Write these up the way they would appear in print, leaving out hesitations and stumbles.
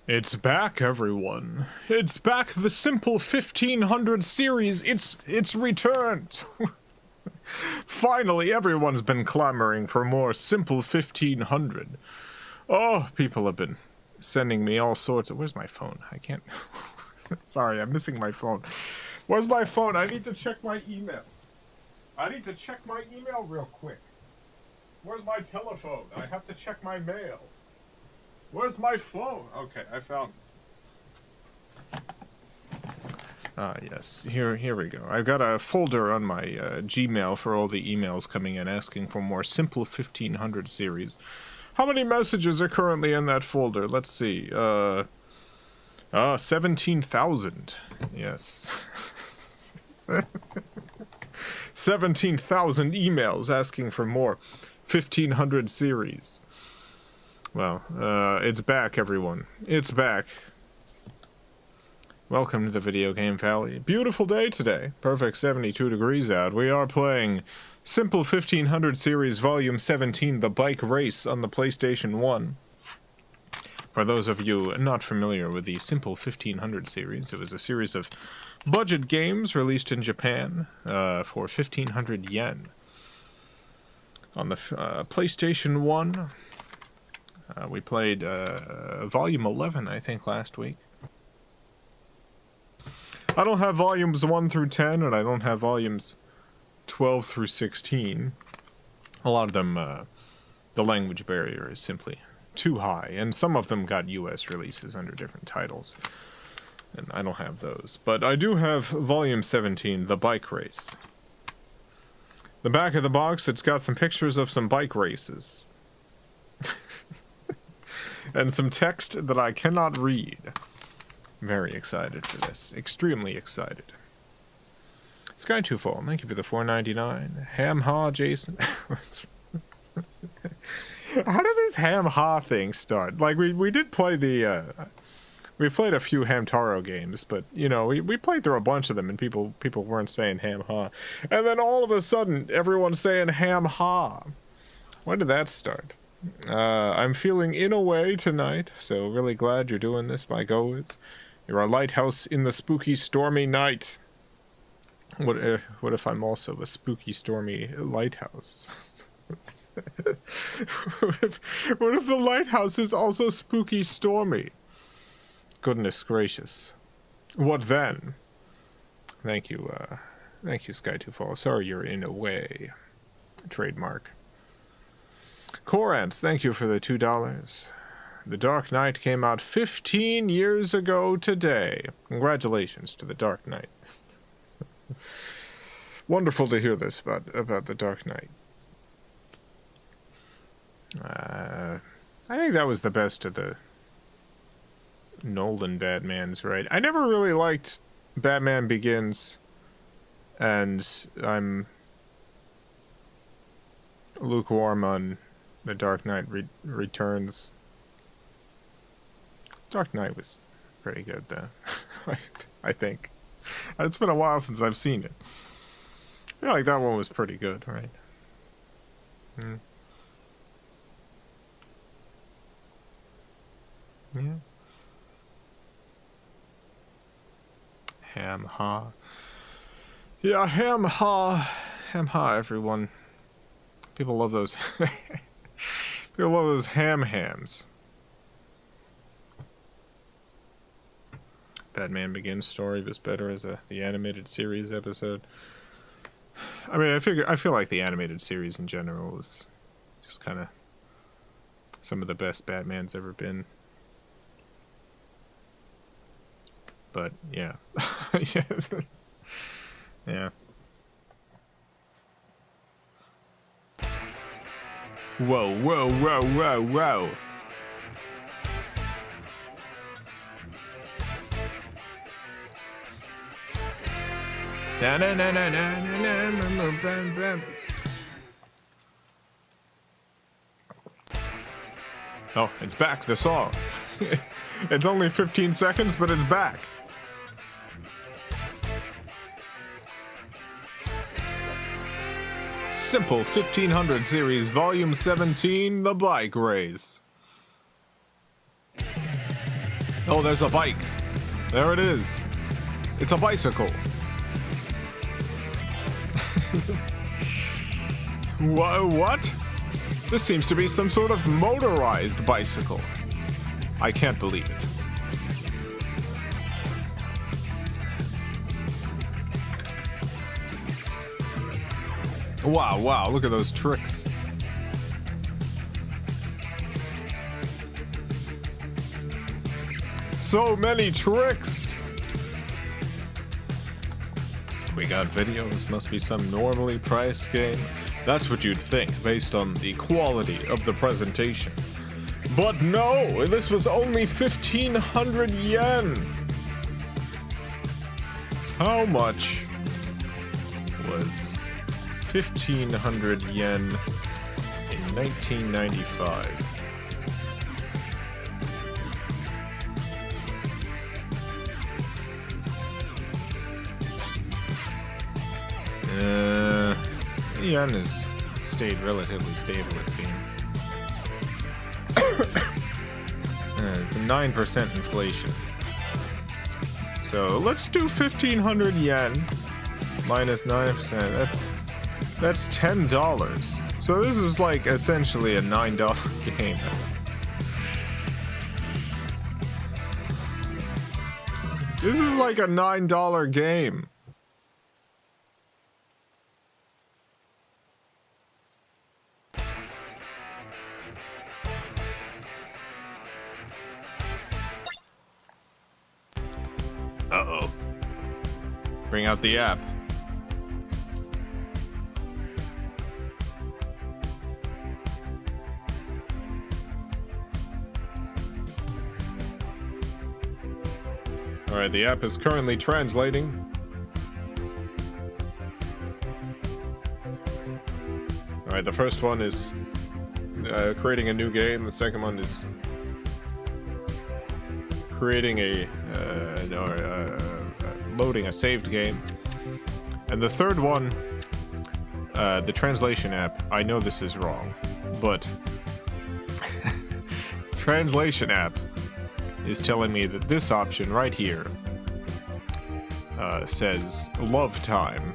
It's back, everyone. It's back, the Simple 1500 series. It's returned. Finally, everyone's been clamoring for more Simple 1500. Oh, people have been sending me all sorts of... Where's my phone? I can't... Sorry, I'm missing my phone. Where's my phone? I need to check my email. I need to check my email real quick. Where's my telephone? I have to check my mail. Where's my phone? Okay, I found it. Yes. Here we go. I've got a folder on my Gmail for all the emails coming in asking for more Simple 1500 series. How many messages are currently in that folder? Let's see. 17,000. Yes. 17,000 emails asking for more 1500 series. Well, it's back, everyone. It's back. Welcome to the Video Game Valley. Beautiful day today. Perfect 72 degrees out. We are playing Simple 1500 Series Volume 17, The Bike Race on the PlayStation 1. For those of you not familiar with the Simple 1500 series, it was a series of budget games released in Japan for 1,500 yen. On the PlayStation 1, we played Volume 11, I think, last week. I don't have Volumes 1 through 10, and I don't have Volumes 12 through 16. A lot of them, the language barrier is simply too high, and some of them got US releases under different titles, and I don't have those. But I do have Volume 17, The Bike Race. The back of the box, it's got some pictures of some bike races. And some text that I cannot read. Very excited for this. Extremely excited. Sky2Fall, thank you for the $4.99. Ham Ha Jason. How did this Ham Ha thing start? Like, we did play the, we played a few Hamtaro games, but, you know, we played through a bunch of them, and people weren't saying Ham Ha. And then all of a sudden, everyone's saying Ham Ha. When did that start? I'm feeling in a way tonight, so really glad you're doing this, like always. You're a lighthouse in the spooky, stormy night. What if I'm also a spooky, stormy lighthouse? What if the lighthouse is also spooky, stormy? Goodness gracious. What then? Thank you, Sky2Fall. Sorry you're in a way. Trademark. Corants, thank you for the $2. The Dark Knight came out 15 years ago today. Congratulations to the Dark Knight. Wonderful to hear this about the Dark Knight. I think that was the best of the Nolan Batmans, right? I never really liked Batman Begins, and I'm lukewarm on The Dark Knight Returns. Dark Knight was pretty good, though. I think. It's been a while since I've seen it. I feel like that one was pretty good, right? Yeah. Ham Ha. Yeah, Ham Ha. Ham Ha, everyone. People love those. People love those hams. Batman Begins story was better as the animated series episode. I mean, I feel like the animated series in general is just kind of some of the best Batman's ever been. But yeah, yeah. Whoa, whoa, whoa, whoa, whoa. Oh, it's back, the song. It's only 15 seconds, but it's back. Simple 1500 Series Volume 17, The Bike Race. Oh, there's a bike. There it is. It's a bicycle. What? This seems to be some sort of motorized bicycle. I can't believe it. Wow, look at those tricks. So many tricks! We got video. This must be some normally priced game. That's what you'd think, based on the quality of the presentation. But no, this was only 1,500 yen. How much was 1,500 yen in 1995? Yen has stayed relatively stable, it seems. It's a 9% inflation. So let's do 1,500 yen minus 9%. That's $10. So this is like essentially a $9 game. This is like a $9 game. Uh-oh. Bring out the app. Alright, the app is currently translating. Alright, the first one is creating a new game. The second one is creating loading a saved game. And the third one, the translation app, I know this is wrong, but translation app is telling me that this option right here says love time.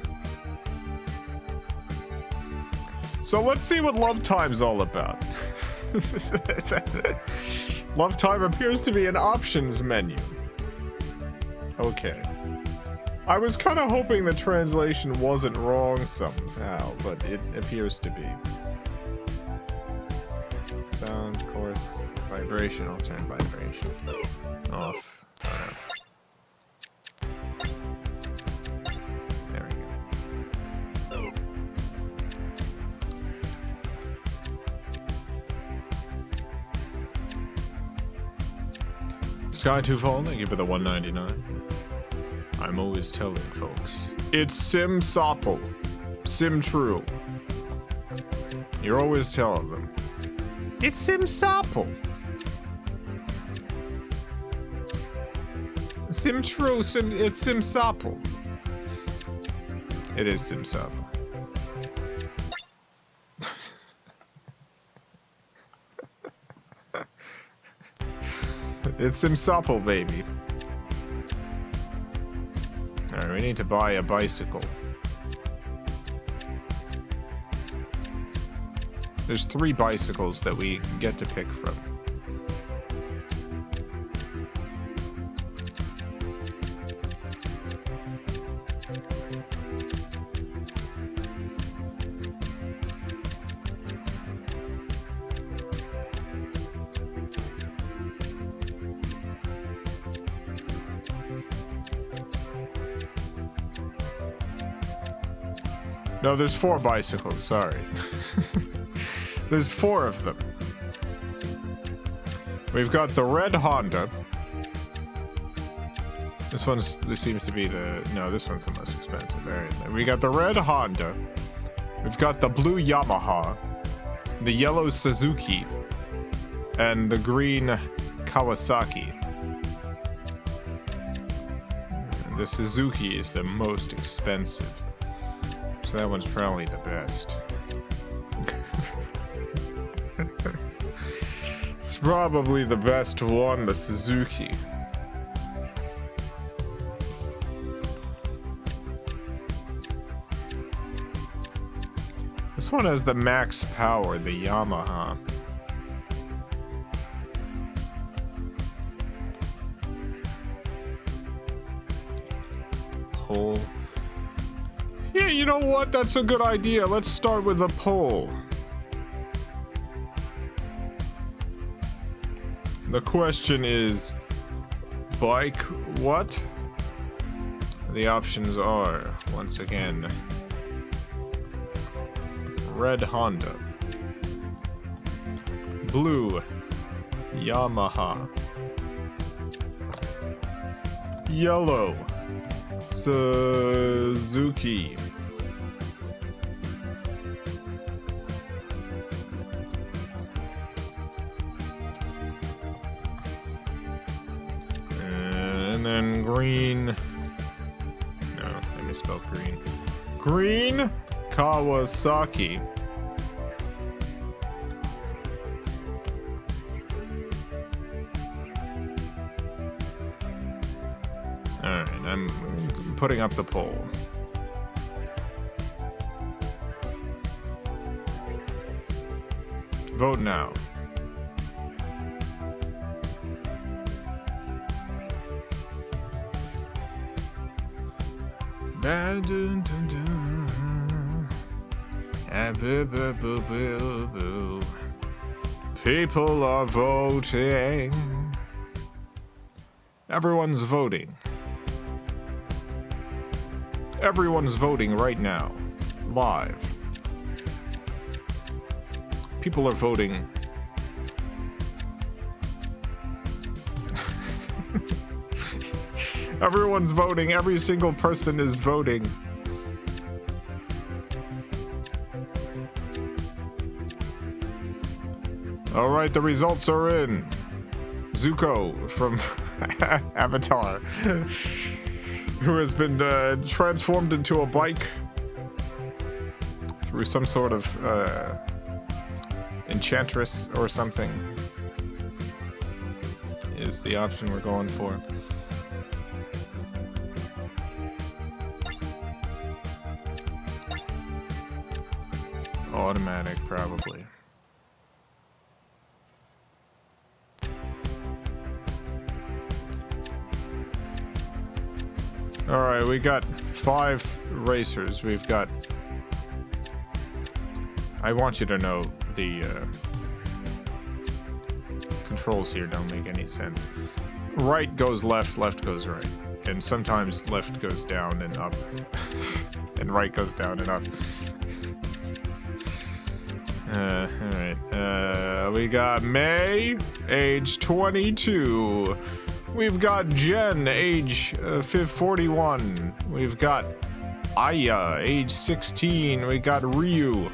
So let's see what love time's all about. Love time appears to be an options menu. Okay. I was kind of hoping the translation wasn't wrong somehow, but it appears to be. Sound, course, vibration, I'll turn vibration off. There we go. Sky Two Fall, thank you for the 199. I'm always telling folks, it's Sim Sopple. Sim True. You're always telling them, it's Sim Sopple. Sim True, it's Sim Sopple. It is Sim Sopple. It's Sim Sopple, baby. Alright, we need to buy a bicycle. There's 3 bicycles that we get to pick from. No, there's 4 bicycles, sorry. There's 4 of them. We've got the red Honda. This seems to be this one's the most expensive. Alright, we got the red Honda. We've got the blue Yamaha, the yellow Suzuki, and the green Kawasaki. The Suzuki is the most expensive. So that one's probably the best. It's probably the best one, the Suzuki. This one has the max power, the Yamaha. Pole. Yeah, you know what? That's a good idea. Let's start with a pole. The question is, bike what? The options are, once again, red Honda, blue Yamaha, yellow Suzuki, and then green. No, I misspelled green. Green Kawasaki. Alright, I'm putting up the poll. Vote now. People are voting. Everyone's voting. Everyone's voting right now. Live. People are voting. Everyone's voting. Every single person is voting. All right, the results are in. Zuko from Avatar, who has been transformed into a bike through some sort of enchantress or something, is the option we're going for. Automatic, probably. All right, we got 5 racers. We've got... I want you to know the controls here don't make any sense. Right goes left, left goes right. And sometimes left goes down and up. And right goes down and up. Alright. We got May, age 22. We've got Jen, age 41. We've got Aya, age 16. We got Ryu,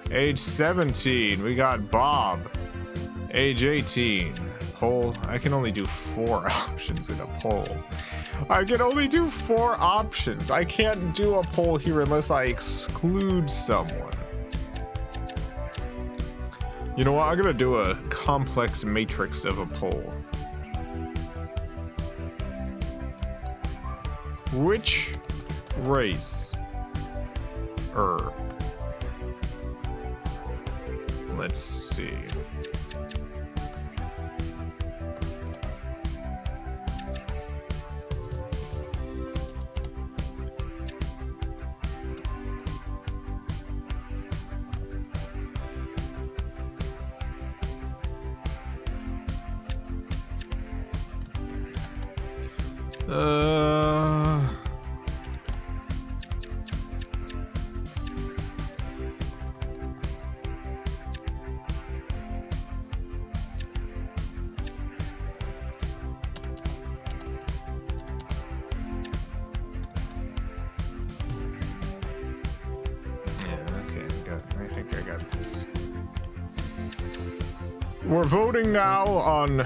age 17. We got Bob, age 18. Poll. I can only do 4 options in a poll. I can only do 4 options. I can't do a poll here unless I exclude someone. You know what? I'm gonna do a complex matrix of a poll. Which race? Let's see. We're voting now on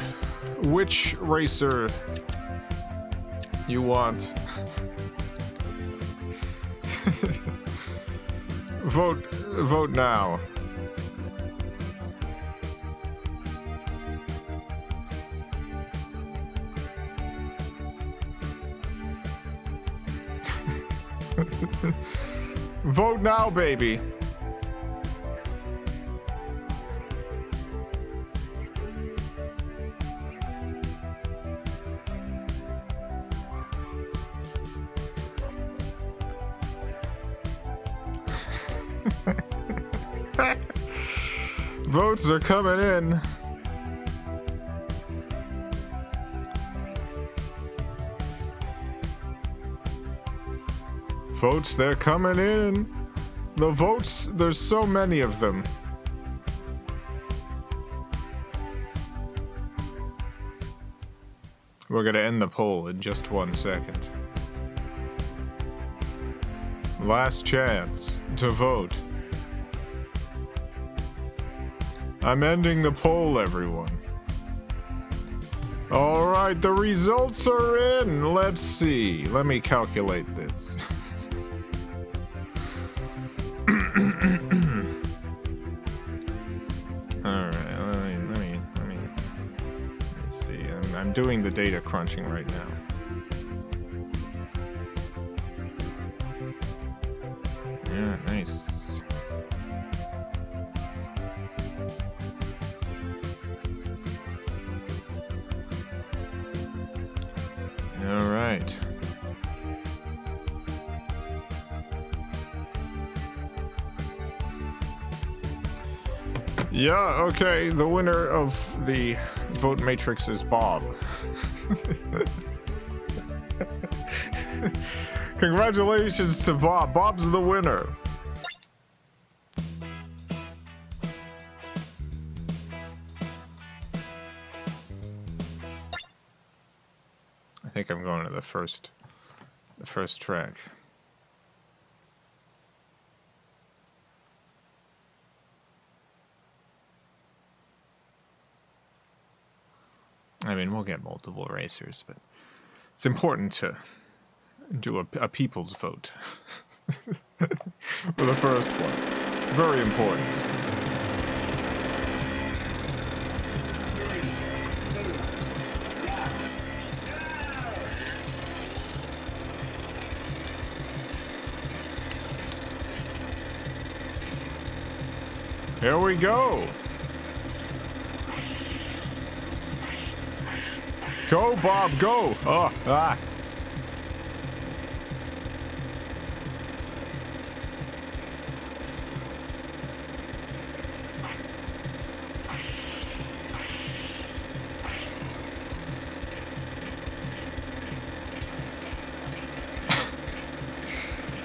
which racer you want. Vote now. Vote now, baby. Votes are coming in. Votes, they're coming in. The votes, there's so many of them. We're gonna end the poll in just 1 second. Last chance to vote. I'm ending the poll, everyone. All right, the results are in. Let's see. Let me calculate this. All right, let's see. I'm doing the data crunching right now. Yeah, nice. All right. Yeah, okay, the winner of the vote matrix is Bob. Congratulations to Bob. Bob's the winner. I think I'm going to the first track. I mean, we'll get multiple racers, but it's important to do a people's vote for the first one. Very important. Here we go. Go, Bob, go! Oh, ah.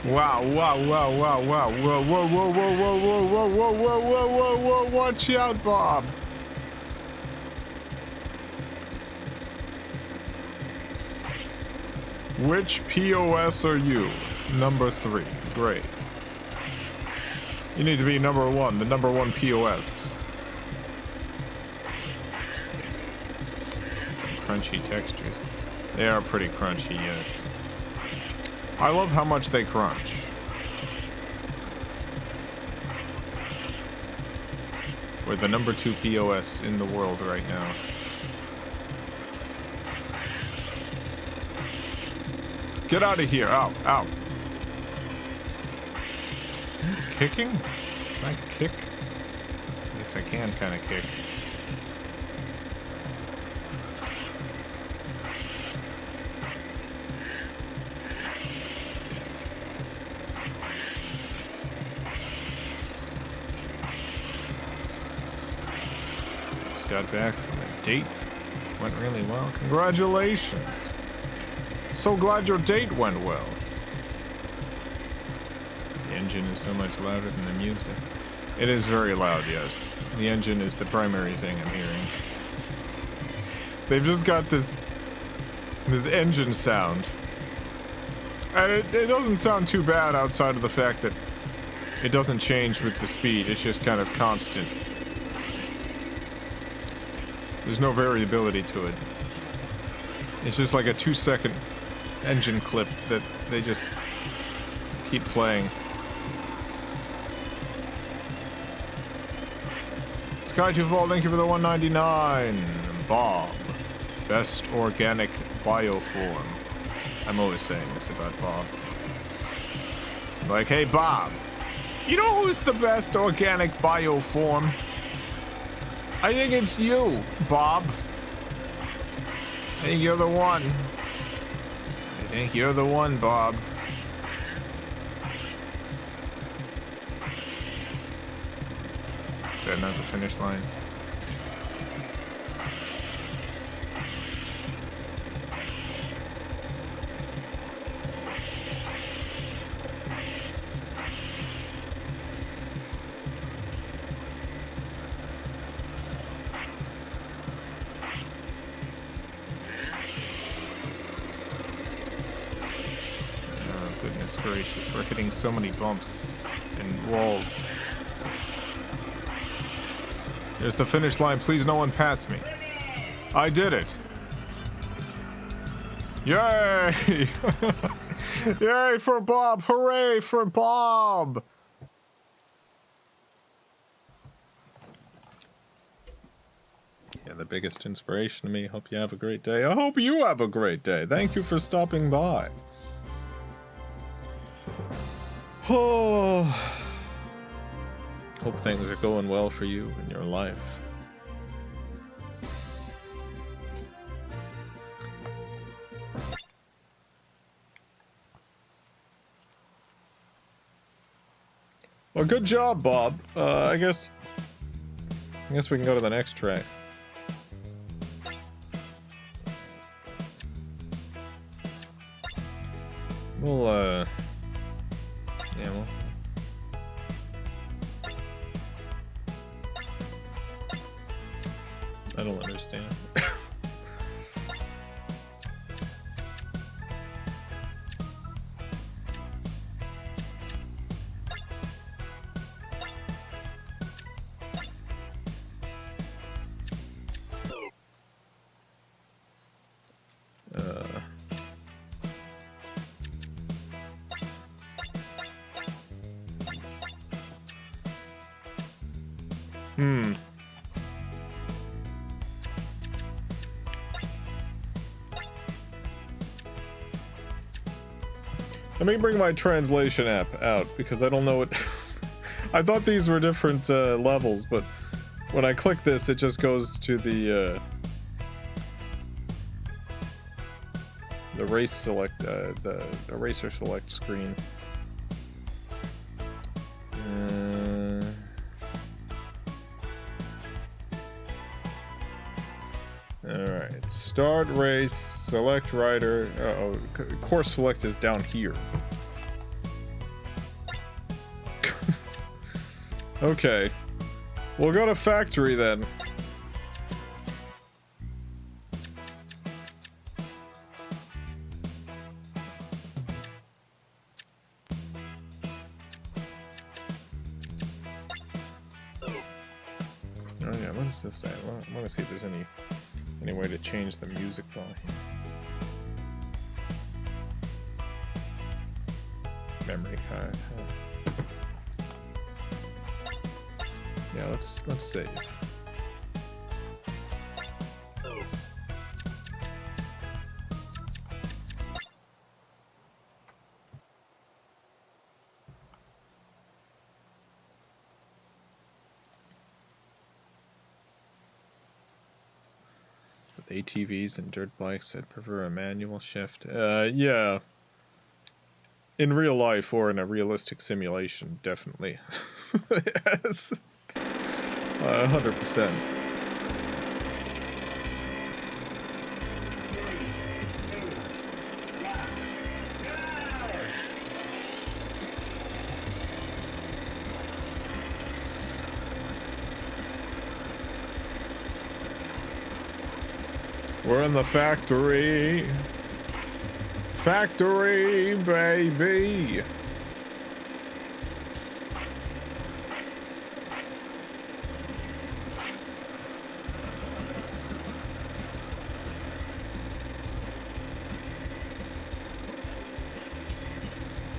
Wow, wow, wow, wow, wow. Whoa, whoa, whoa, whoa, whoa, whoa, whoa, whoa, whoa, whoa, whoa, whoa, watch out, Bob. Which POS are you? Number 3. Great. You need to be number 1, the number 1 POS. Some crunchy textures. They are pretty crunchy, yes. I love how much they crunch. We're the number 2 POS in the world right now. Get out of here. Ow, ow. Kicking? Can I kick? I guess I can kind of kick. Just got back from a date. Went really well. Congratulations. So glad your date went well. The engine is so much louder than the music. It is very loud, yes. The engine is the primary thing I'm hearing. They've just got this engine sound. And it doesn't sound too bad outside of the fact that it doesn't change with the speed. It's just kind of constant. There's no variability to it. It's just like a 2-second engine clip that they just keep playing. Sky2Fall, thank you for the 199. Bob, best organic bioform. I'm always saying this about Bob. Like, hey Bob, you know who's the best organic bioform? I think it's you, Bob. I think you're the one. I think you're the one, Bob. Okay, not the finish line. Goodness gracious, we're hitting so many bumps and walls. There's the finish line. Please, no one pass me. I did it. Yay! Yay for Bob! Hooray for Bob! Yeah, the biggest inspiration to me. Hope you have a great day. I hope you have a great day. Thank you for stopping by. Oh, hope things are going well for you in your life. Well, good job, Bob. I guess we can go to the next track. We'll, yeah, well. I don't understand. Let me bring my translation app out because I don't know what. I thought these were different levels, but when I click this, it just goes to the race select, the eraser select screen. Alright, start race, select rider. Course select is down here. Okay, we'll go to factory then. Oh yeah, what is this? I want to see if there's any way to change the music volume. Memory card. Yeah, let's save. With ATVs and dirt bikes, I'd prefer a manual shift. Yeah. In real life or in a realistic simulation, definitely. Yes. 100%. We're in the factory. Factory, baby.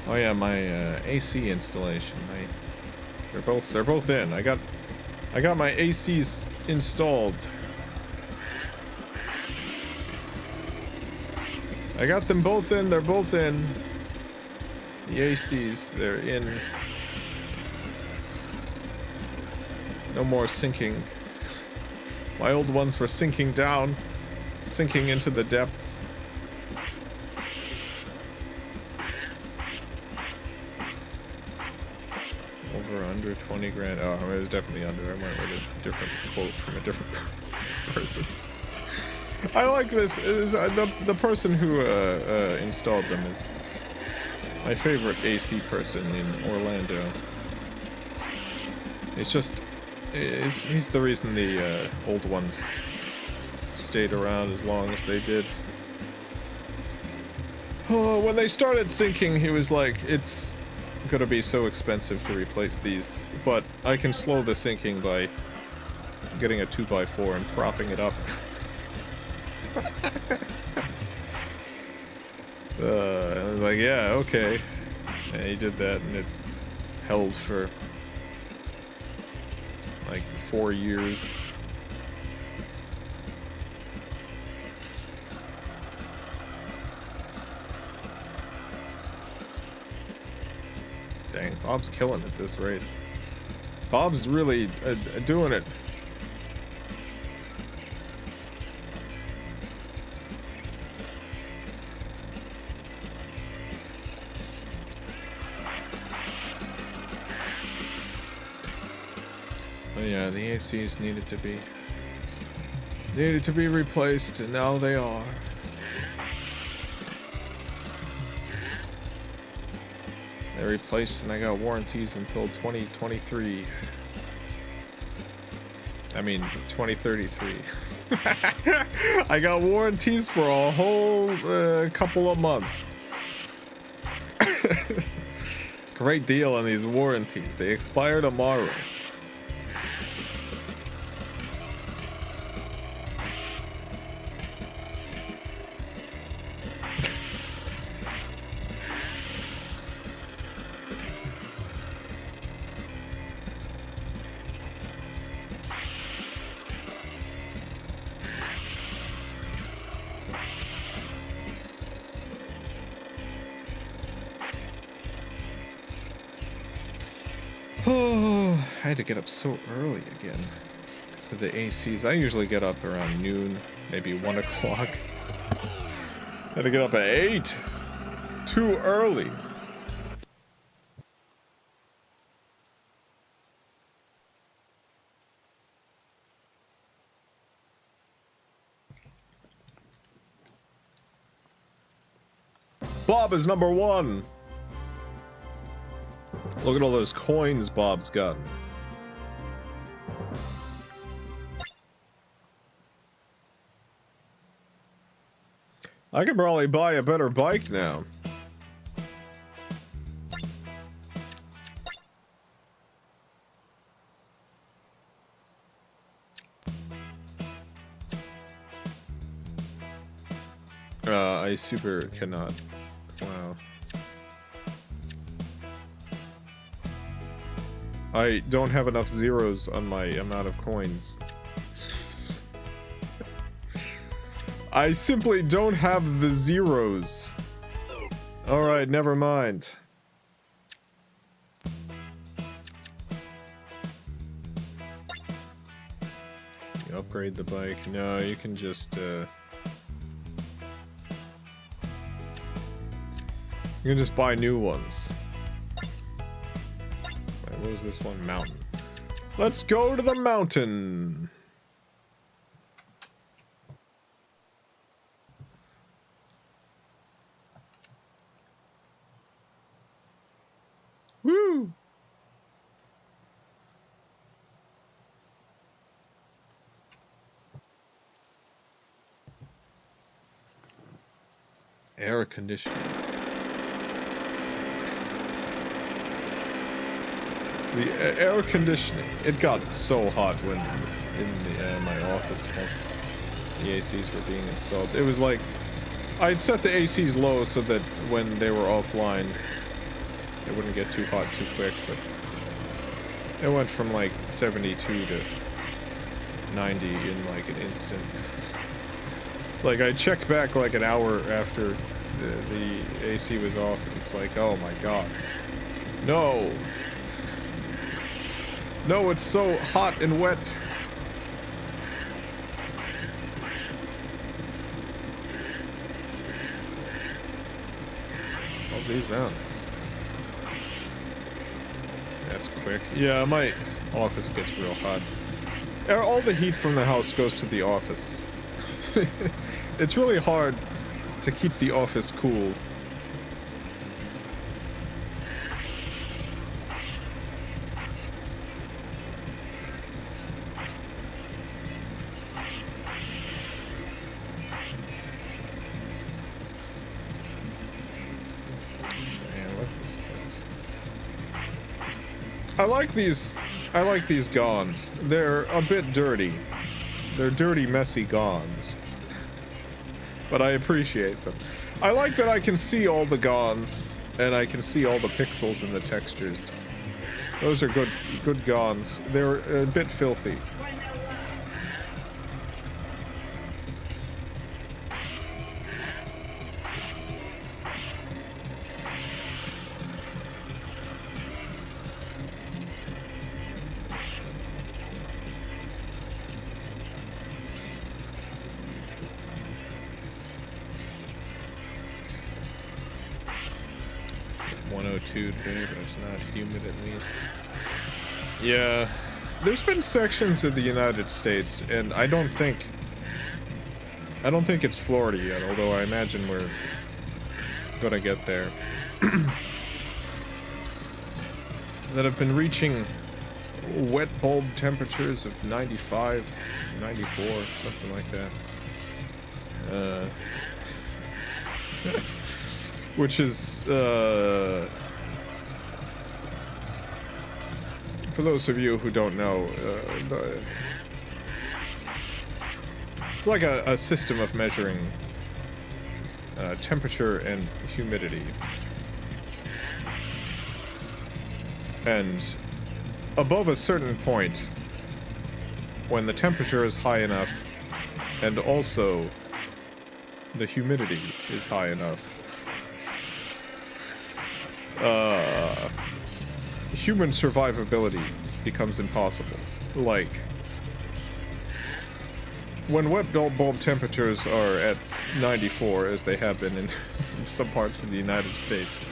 Oh yeah, my AC installation. They're both in. I got my ACs installed. I got them both in. They're both in. The ACs, they're in. No more sinking. My old ones were sinking down, sinking into the depths. Over, under 20 grand. Oh, it was definitely under. I went with a different quote from a different person. I like this. The person who installed them is my favorite AC person in Orlando. It's just, he's the reason the old ones stayed around as long as they did. Oh, when they started sinking, he was like, it's gonna be so expensive to replace these, but I can slow the sinking by getting a 2x4 and propping it up. I was like, yeah, okay. And he did that, and it held for like 4 years. Dang, Bob's killing it this race. Bob's really doing it. Oh yeah, the ACs needed to be replaced, and now they are. They're replaced, and I got warranties until 2023. I mean, 2033. I got warranties for a whole couple of months. Great deal on these warranties. They expire tomorrow. I had to get up so early again. So the ACs, I usually get up around noon, maybe 1 o'clock. I had to get up at 8. Too early. Bob is number 1. Look at all those coins Bob's gotten. I could probably buy a better bike now. I super cannot. Wow. I don't have enough zeros on my amount of coins. I simply don't have the zeros. Alright, never mind. You upgrade the bike. No, you can just, you can just buy new ones. Right, what was this one? Mountain. Let's go to the mountain! Woo! Air conditioning. The air conditioning. It got so hot when in my office when the ACs were being installed. It was like I'd set the ACs low so that when they were offline it wouldn't get too hot too quick, but it went from like 72 to 90 in like an instant. It's like I checked back like an hour after the AC was off, and it's like, oh my god. No! No, it's so hot and wet. All these mountains. That's quick. quick. Yeah, my office gets real hot. All the heat from the house goes to the office. It's really hard to keep the office cool. I like these gons. They're a bit dirty. They're dirty, messy gons. But I appreciate them. I like that I can see all the gons, and I can see all the pixels and the textures. Those are good gons. They're a bit filthy. Today, but it's not humid at least. Yeah, there's been sections of the United States, and I don't think it's Florida yet, although I imagine we're gonna get there. That have been reaching wet bulb temperatures of 95, 94, something like that. Which is, for those of you who don't know, it's like a system of measuring temperature and humidity. And above a certain point, when the temperature is high enough, and also the humidity is high enough, human survivability becomes impossible. Like, when wet bulb temperatures are at 94, as they have been in some parts of the United States,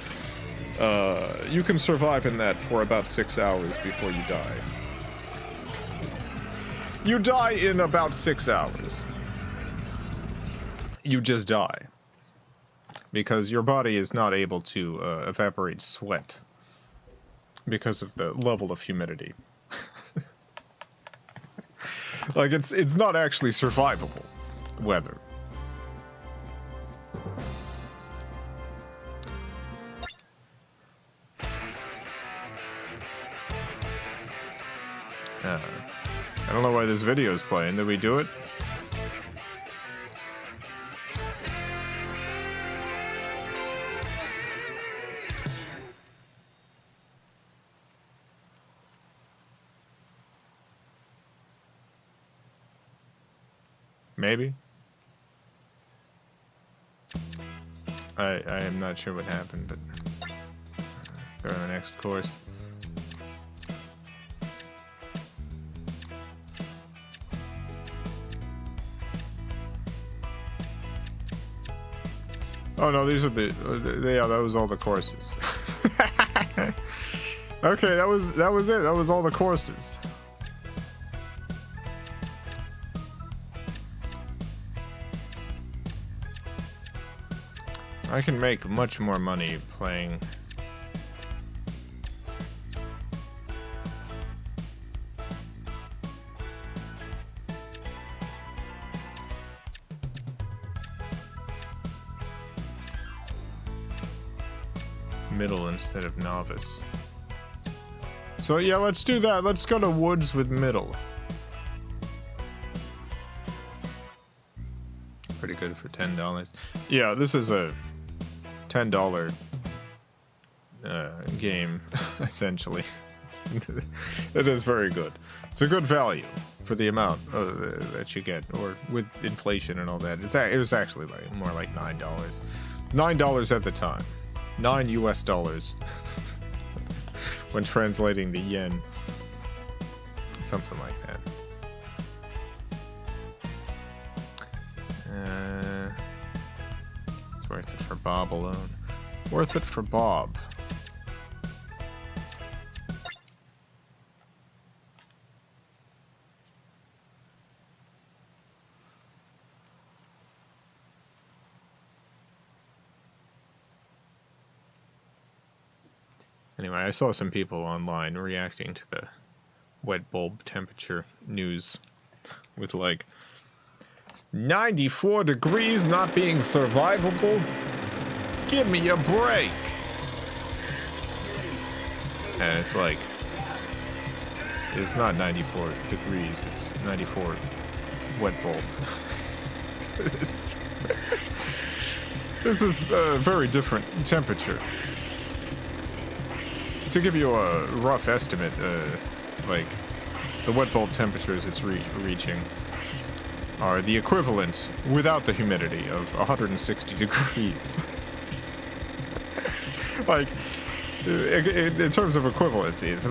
you can survive in that for about 6 hours before you die. You die in about 6 hours. You just die. Because your body is not able to evaporate sweat because of the level of humidity. Like, it's not actually survivable weather. I don't know why this video is playing. Did we do it? Maybe. I am not sure what happened, but go to the next course. Oh no, these are yeah, that was all the courses. Okay, that was it. That was all the courses. I can make much more money playing middle instead of novice. So yeah, let's do that. Let's go to woods with middle. Pretty good for $10. Yeah, this is a $10 game, essentially. It is very good. It's a good value for the amount that you get, or with inflation and all that. It was actually like more like $9. $9 at the time. $9 US when translating the yen. Something like that. It's worth it for Bob alone. Worth it for Bob. Anyway, I saw some people online reacting to the wet bulb temperature news with like 94 degrees not being survivable. Give me a break. And it's like, it's not 94 degrees, it's 94 wet bulb. This is a very different temperature. To give you a rough estimate, like the wet bulb temperatures it's reaching are the equivalent, without the humidity, of 160 degrees. Like, in terms of equivalencies,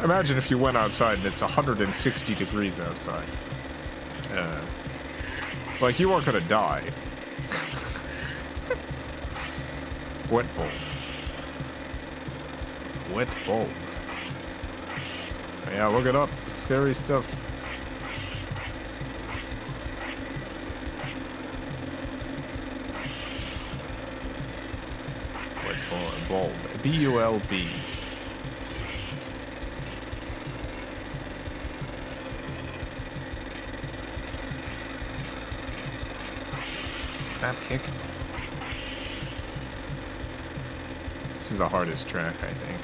imagine if you went outside and it's 160 degrees outside. Like, you aren't gonna die. Wet bulb. Wet bulb. Yeah, look it up. Scary stuff. Wet bulb. B-U-L-B. Stop kicking. This is the hardest track, I think.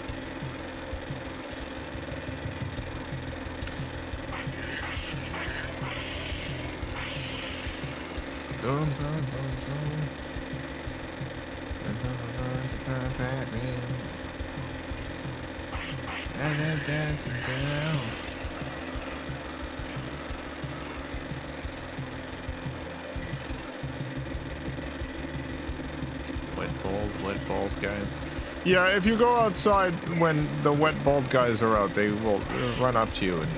Wet bald guys. Yeah, if you go outside when the wet bald guys are out, they will run up to you, and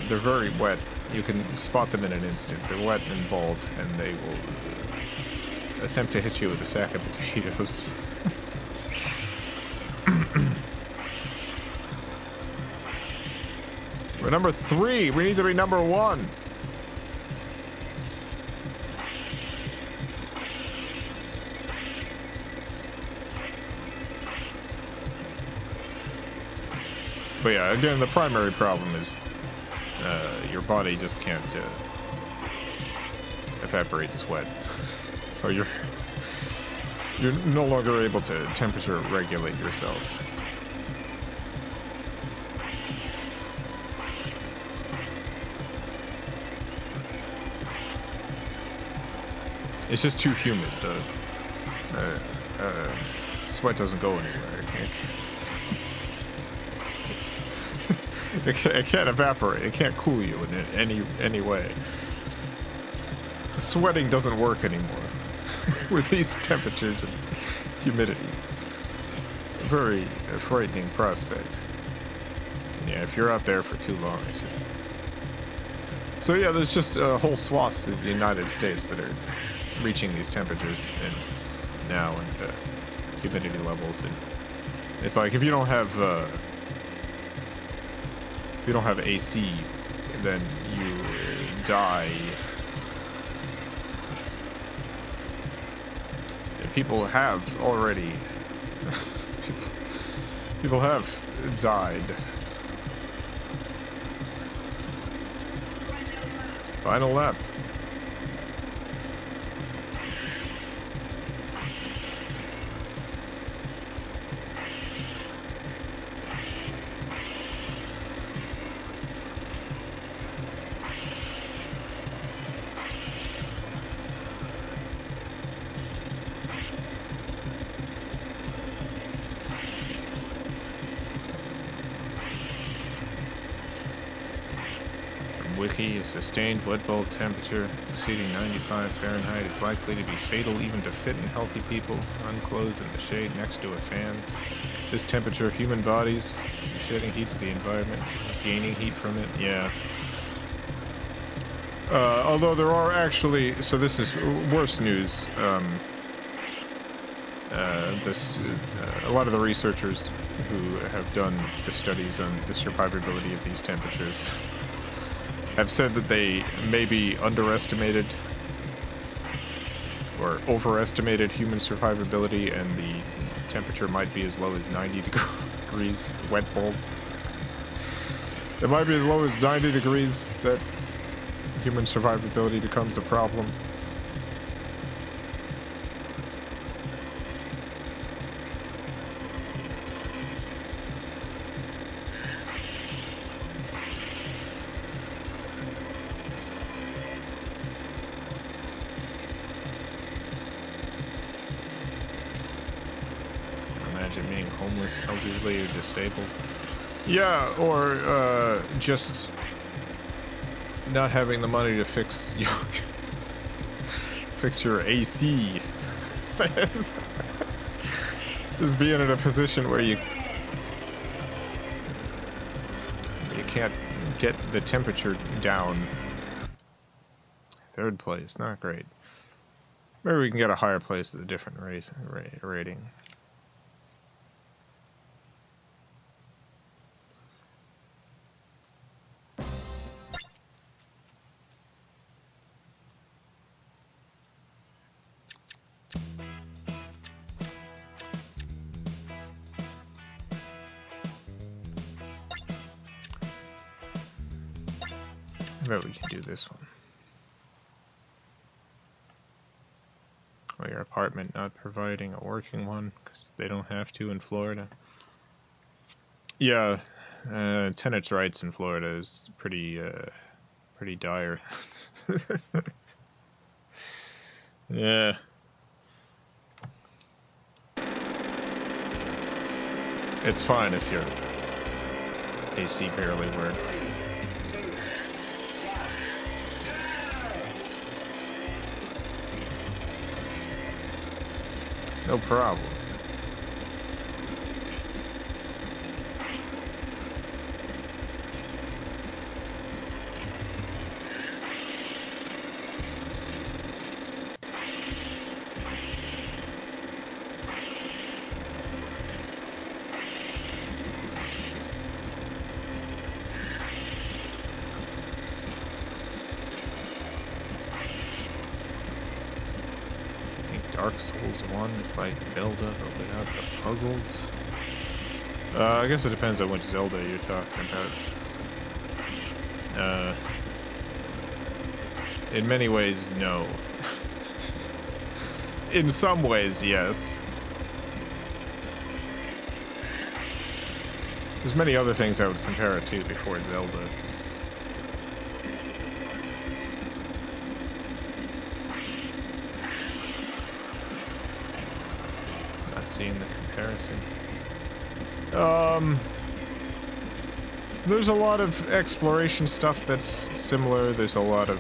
they're very wet. You can spot them in an instant. They're wet and bald, and they will attempt to hit you with a sack of potatoes. We're number 3. We need to be number 1. But yeah, again, the primary problem is your body just can't evaporate sweat, so you're no longer able to temperature regulate yourself. It's just too humid. Sweat doesn't go anywhere. It can't evaporate. It can't cool you in any way. Sweating doesn't work anymore with these temperatures and humidities. A very frightening prospect. And yeah, if you're out there for too long, it's just... So yeah, there's just whole swaths of the United States that are reaching these temperatures now and humidity levels. And it's like if you don't have AC, then you die. And people have already... people have died. Final lap. Wiki, a sustained wet bulb temperature exceeding 95 Fahrenheit is likely to be fatal even to fit and healthy people unclothed in the shade next to a fan. This temperature, human bodies are shedding heat to the environment, gaining heat from it. Yeah. Although there are actually, so this is worse news. A lot of the researchers who have done the studies on the survivability of these temperatures have said that they maybe underestimated or overestimated human survivability, and temperature might be as low as 90 degrees. Wet bulb. It might be as low as 90 degrees that human survivability becomes a problem. Imagine being homeless, elderly, or disabled. Yeah, or just not having the money to fix your AC. Just being in a position where you can't get the temperature down. Third place, not great. Maybe we can get a higher place at a different rating. Maybe we can do this one. Or your apartment not providing a working one because they don't have to in Florida. Yeah, tenants' rights in Florida is pretty dire. Yeah. It's fine if your AC barely works. No problem. Dark Souls 1 is like Zelda, but without the puzzles. I guess it depends on which Zelda you're talking about. In many ways, no. In some ways, yes. There's many other things I would compare it to before Zelda. Seeing the comparison. There's a lot of exploration stuff that's similar. There's a lot of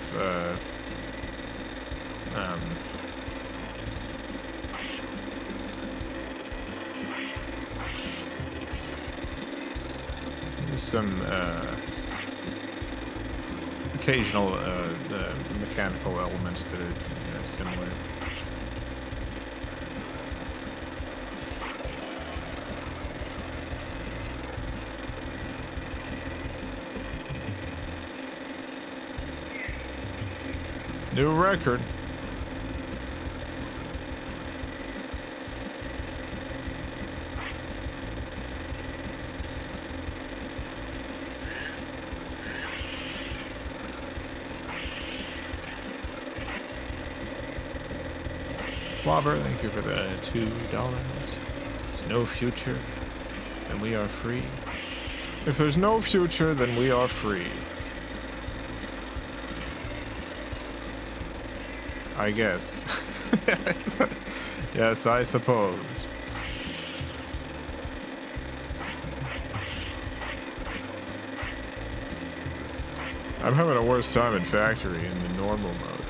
there's some occasional mechanical elements that are similar. New record. Flobber, thank you for the $2. There's no future, then we are free. If there's no future, then we are free. I guess. Yes, I suppose. I'm having a worse time in factory in the normal mode.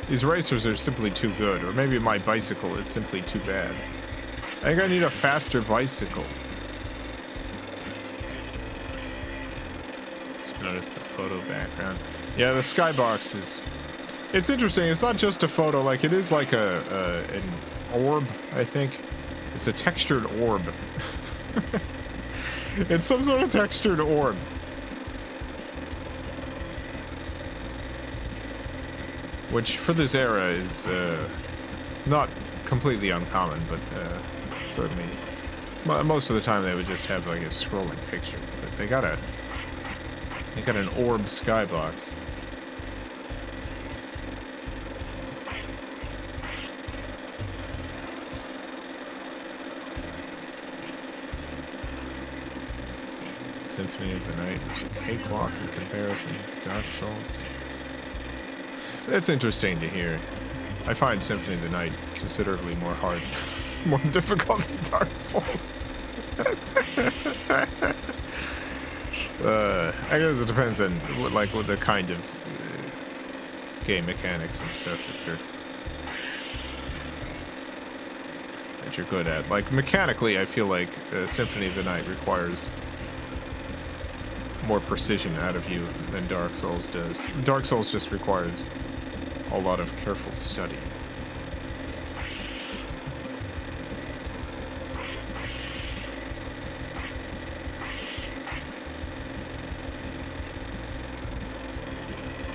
These racers are simply too good, or maybe my bicycle is simply too bad. I think I need a faster bicycle. Just noticed the photo background. Yeah, the skybox is... It's interesting, it's not just a photo, like it is like an orb, I think. It's a textured orb. It's some sort of textured orb. Which, for this era, is not completely uncommon, but certainly. Most of the time they would just have like a scrolling picture, but they got an orb skybox. Symphony of the Night was a cakewalk in comparison to Dark Souls. That's interesting to hear. I find Symphony of the Night considerably more hard, more difficult than Dark Souls. I guess it depends on what the kind of game mechanics and stuff that you're good at. Like mechanically, I feel like Symphony of the Night requires more precision out of you than Dark Souls does. Dark Souls just requires a lot of careful study.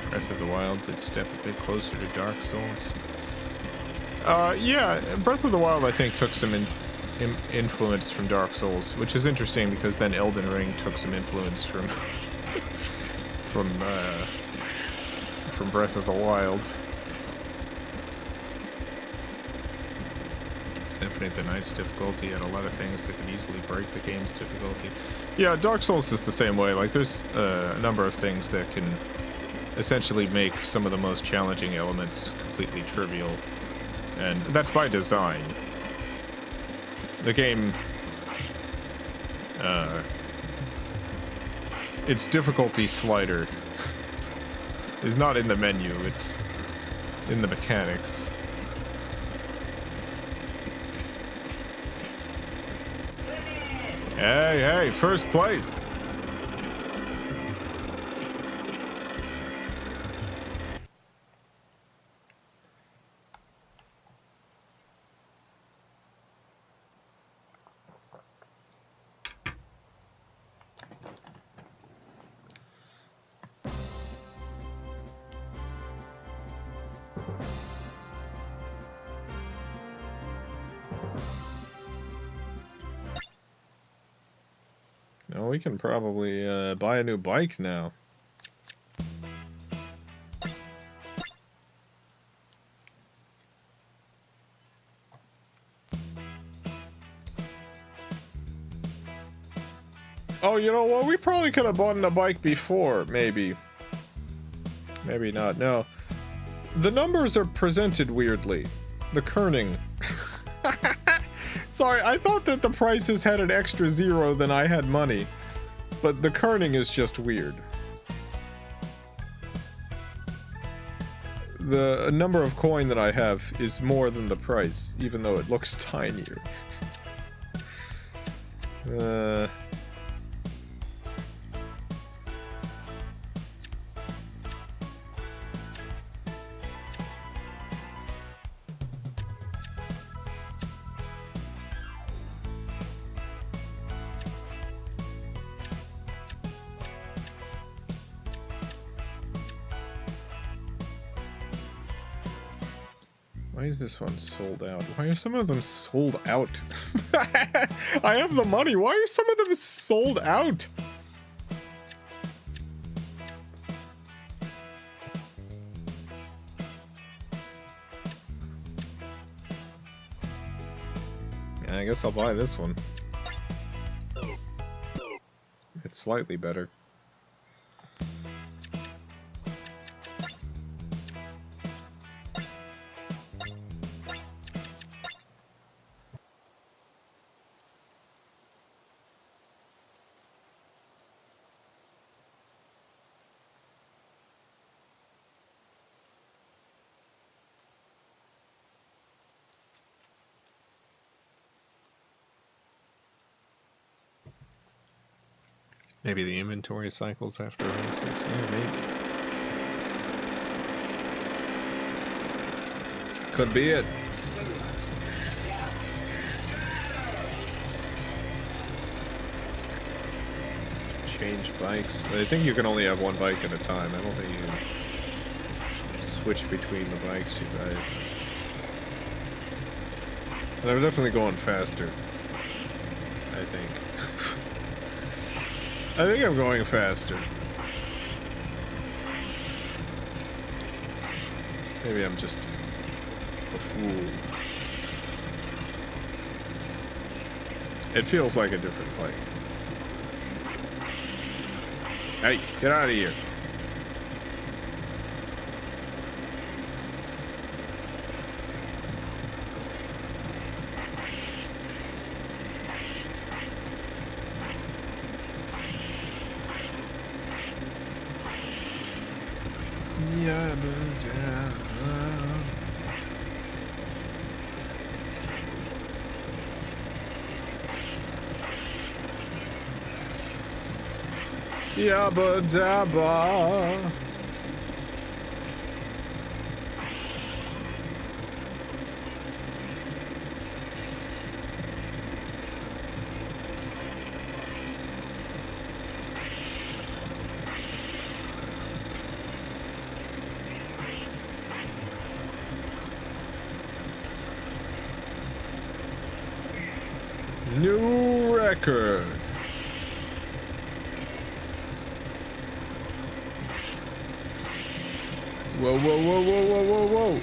Breath of the Wild did step a bit closer to Dark Souls. Yeah, Breath of the Wild I think took some influence from Dark Souls, which is interesting because then Elden Ring took some influence from from Breath of the Wild. Symphony of the Night's difficulty had a lot of things that could easily break the game's difficulty. Yeah, Dark Souls is the same way. Like, there's a number of things that can essentially make some of the most challenging elements completely trivial, and that's by design. The game, its difficulty slider is not in the menu, it's in the mechanics. Hey, first place! Oh, we can probably buy a new bike now. Oh, you know what? We probably could have bought a bike before, maybe. Maybe not, no. The numbers are presented weirdly. The kerning. Sorry, I thought that the prices had an extra zero than I had money. But the kerning is just weird. The number of coin that I have is more than the price, even though it looks tinier. Why is this one sold out? Why are some of them sold out? I have the money. Why are some of them sold out? Yeah, I guess I'll buy this one. It's slightly better. Maybe the inventory cycles after releases. Yeah, maybe. Could be it. Change bikes. I think you can only have one bike at a time. I don't think you can switch between the bikes you buy. And I'm definitely going faster. I think. I think I'm going faster. Maybe I'm just a fool. It feels like a different bike. Hey, get out of here. Yabba dabba. New record. Whoa, whoa, whoa, whoa, whoa, whoa, whoa.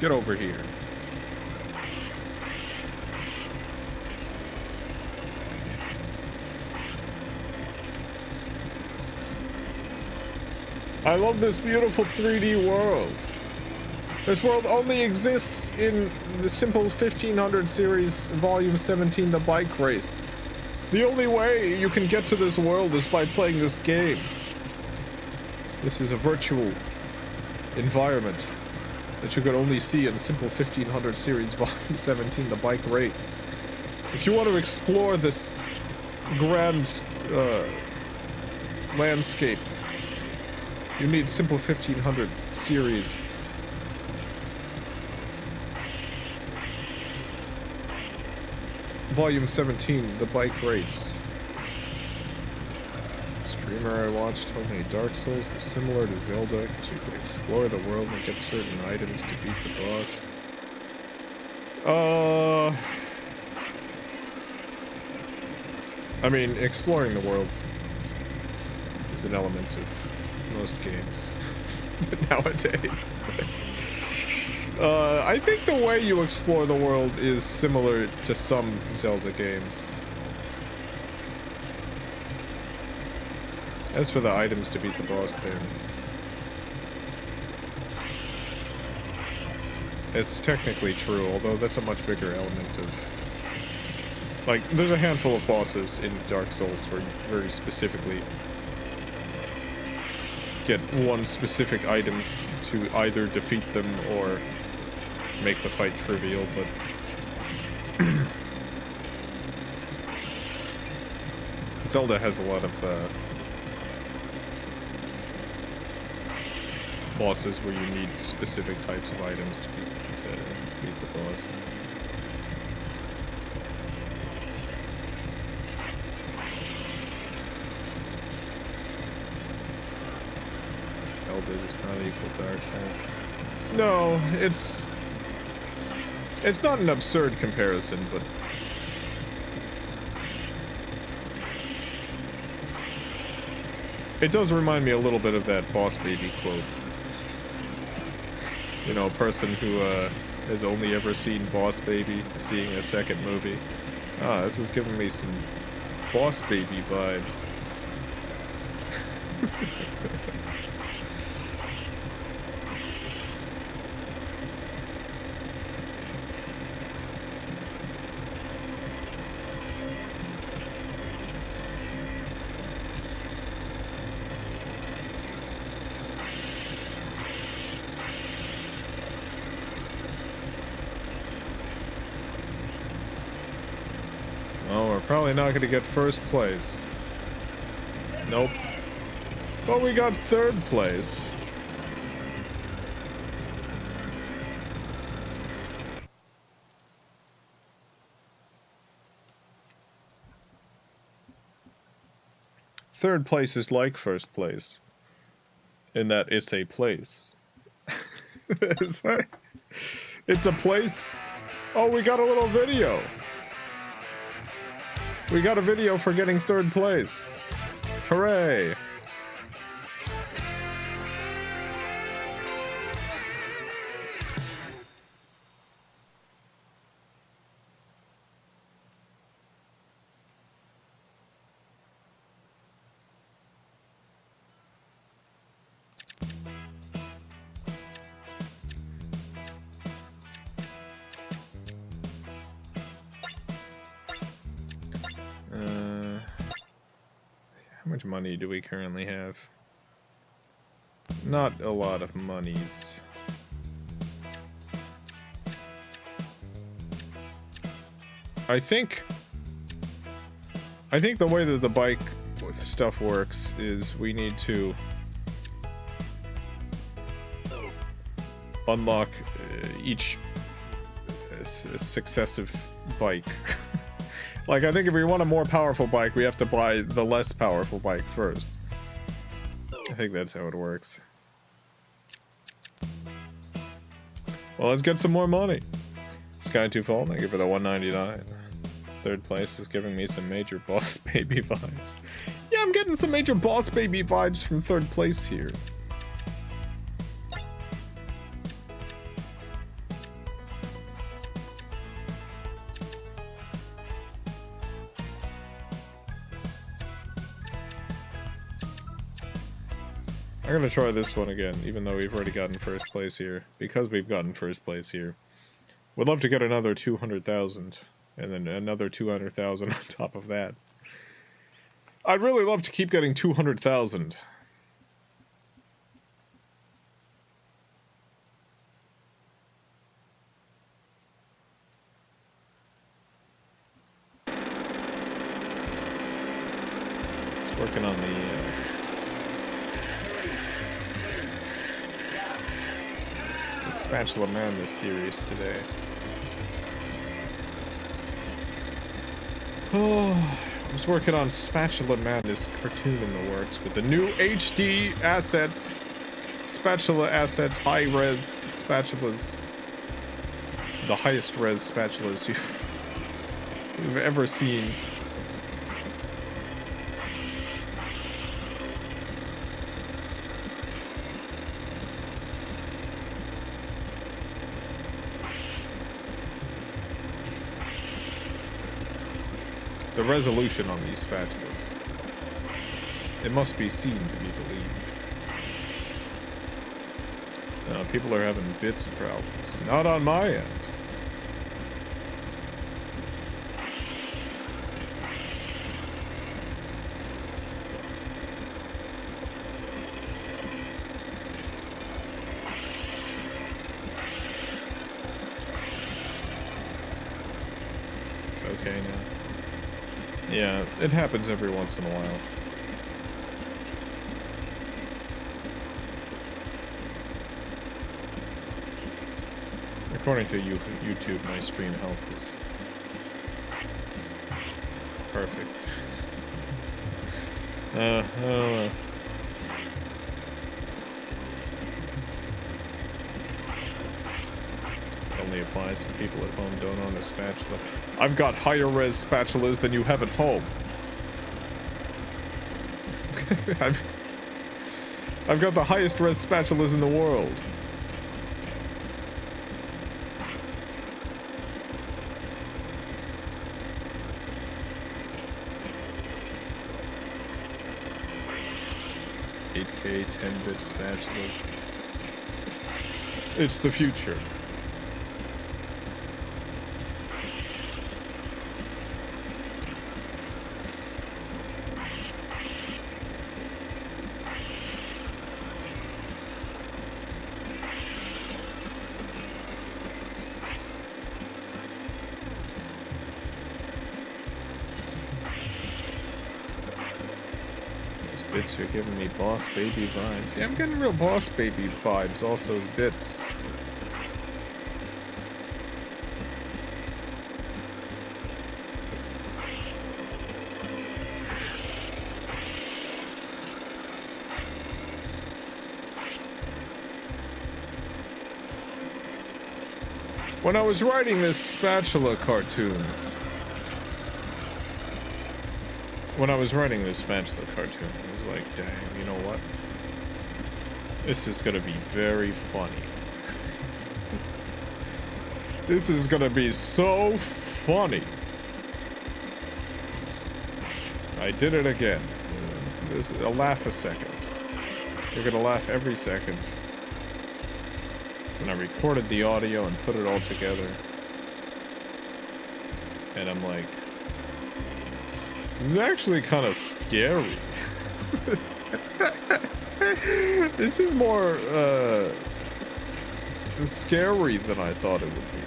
Get over here. I love this beautiful 3D world. This world only exists in the simple 1500 series, volume 17, the bike race. The only way you can get to this world is by playing this game. This is a virtual environment that you can only see in simple 1500 series, volume 17, the bike race. If you want to explore this grand landscape, you need simple 1500 series. Volume 17, the bike race. Streamer I watched told me Dark Souls is similar to Zelda because you could explore the world and get certain items to beat the boss. I mean, exploring the world is an element of most games nowadays. I think the way you explore the world is similar to some Zelda games. As for the items to beat the boss there, it's technically true, although that's a much bigger element of... Like, there's a handful of bosses in Dark Souls where you very specifically get one specific item to either defeat them or make the fight trivial, but Zelda has a lot of bosses where you need specific types of items to beat the boss. Zelda is not equal to Dark Souls. No, it's not an absurd comparison, but it does remind me a little bit of that Boss Baby quote. You know, a person who has only ever seen Boss Baby seeing a second movie. Ah, this is giving me some Boss Baby vibes. Probably not going to get first place. Nope. But we got third place. Third place is like first place. in that it's a place. It's a place. Oh, we got a little video. We got a video for getting 3rd place. Hooray. How much money do we currently have? Not a lot of monies. I think the way that the bike stuff works is we need to unlock each successive bike. Like, I think if we want a more powerful bike, we have to buy the less powerful bike first. I think that's how it works. Well, let's get some more money. Sky2Fall, thank you for the $1.99. 3rd place is giving me some major Boss Baby vibes. Yeah, I'm getting some major Boss Baby vibes from 3rd place here. I'm gonna try this one again, even though we've already gotten 1st place here. Because we've gotten 1st place here. Would love to get another 200,000. And then another 200,000 on top of that. I'd really love to keep getting 200,000. Just working on the Spatula Madness series today. Oh, I was working on Spatula Madness cartoon in the works with the new HD assets, spatula assets, high-res spatulas, the highest res spatulas you've ever seen. The resolution on these spatulas. It must be seen to be believed. People are having bits problems. Not on my end. It's okay now. Yeah, it happens every once in a while. According to YouTube, my stream health is perfect. I don't know. Only applies to people at home don't own a spatula. I've got higher res spatulas than you have at home. I've got the highest res spatulas in the world. $8K 10-bit spatulas. It's the future. You're giving me Boss Baby vibes. Yeah, I'm getting real Boss Baby vibes off those bits. When I was writing this spatula cartoon, I was like, dang, you know what? This is gonna be very funny. This is gonna be so funny. I did it again. There's a laugh a second. You're gonna laugh every second. And I recorded the audio and put it all together. And I'm like, this is actually kind of scary. This is more scary than I thought it would be.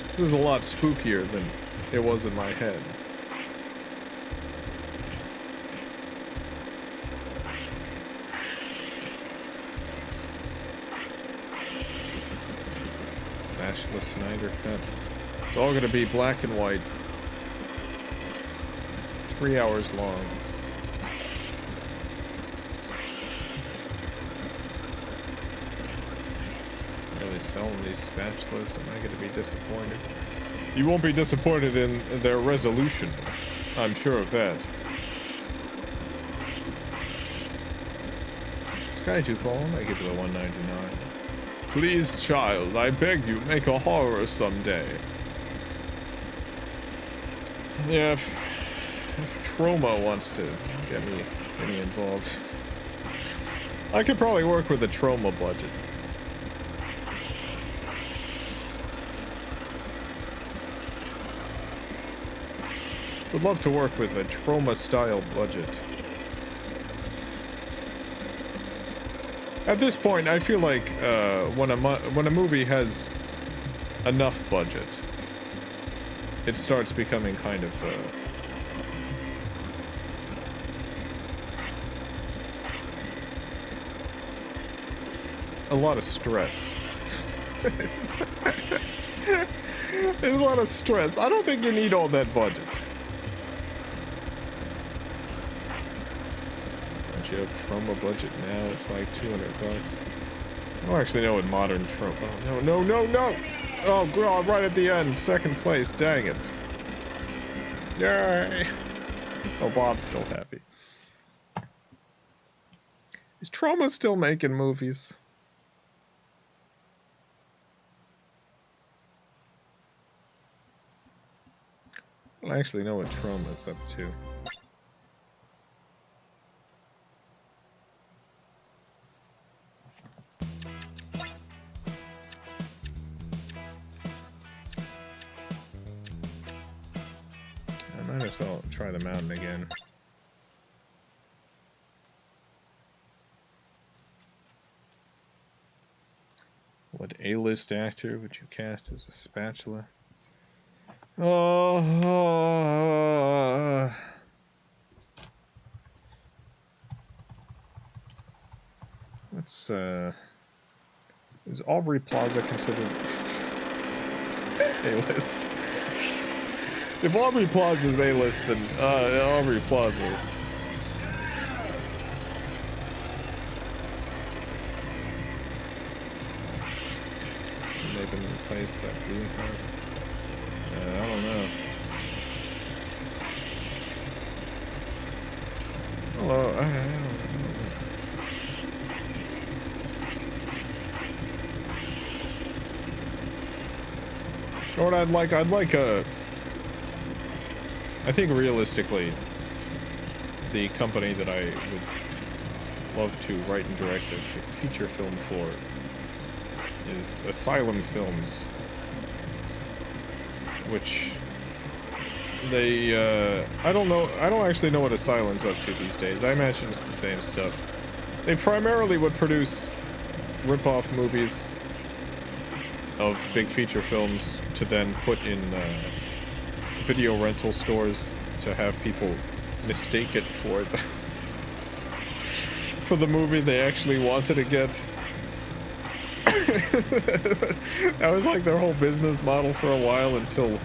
This is a lot spookier than it was in my head. Spatula Snyder cut. It's all gonna be black and white. 3 hours long. Really selling these spatulas? Am I gonna be disappointed? You won't be disappointed in their resolution. I'm sure of that. Skyju Fallen, I give it a 199. Please, child, I beg you, make a horror someday. Yeah, if Trauma wants to get me involved, I could probably work with a Trauma budget. Would love to work with a Trauma-style budget. At this point, I feel like when a movie has enough budget, it starts becoming kind of a lot of stress. There's a lot of stress. I don't think you need all that budget. Don't you have Trauma budget now? It's like 200 bucks. I don't actually know what modern Trauma. Oh, no! Oh god, right at the end, second place. Dang it! Yay! Oh, Bob's still happy. Is Trauma still making movies? I don't actually know what Trauma's up to. I might as well try the mountain again. What A-list actor would you cast as a spatula? Let's, is Aubrey Plaza considered A-list? If Aubrey Plaza is A-list, then Aubrey Plaza. They've been replaced by Greenhouse. I don't know. Hello, I don't know. You know what I'd like? I'd like a... I think realistically, the company that I would love to write and direct a feature film for is Asylum Films, which they, I don't actually know what Asylum's up to these days. I imagine it's the same stuff. They primarily would produce rip-off movies of big feature films to then put in video rental stores to have people mistake it for for the movie they actually wanted to get. That was like their whole business model for a while until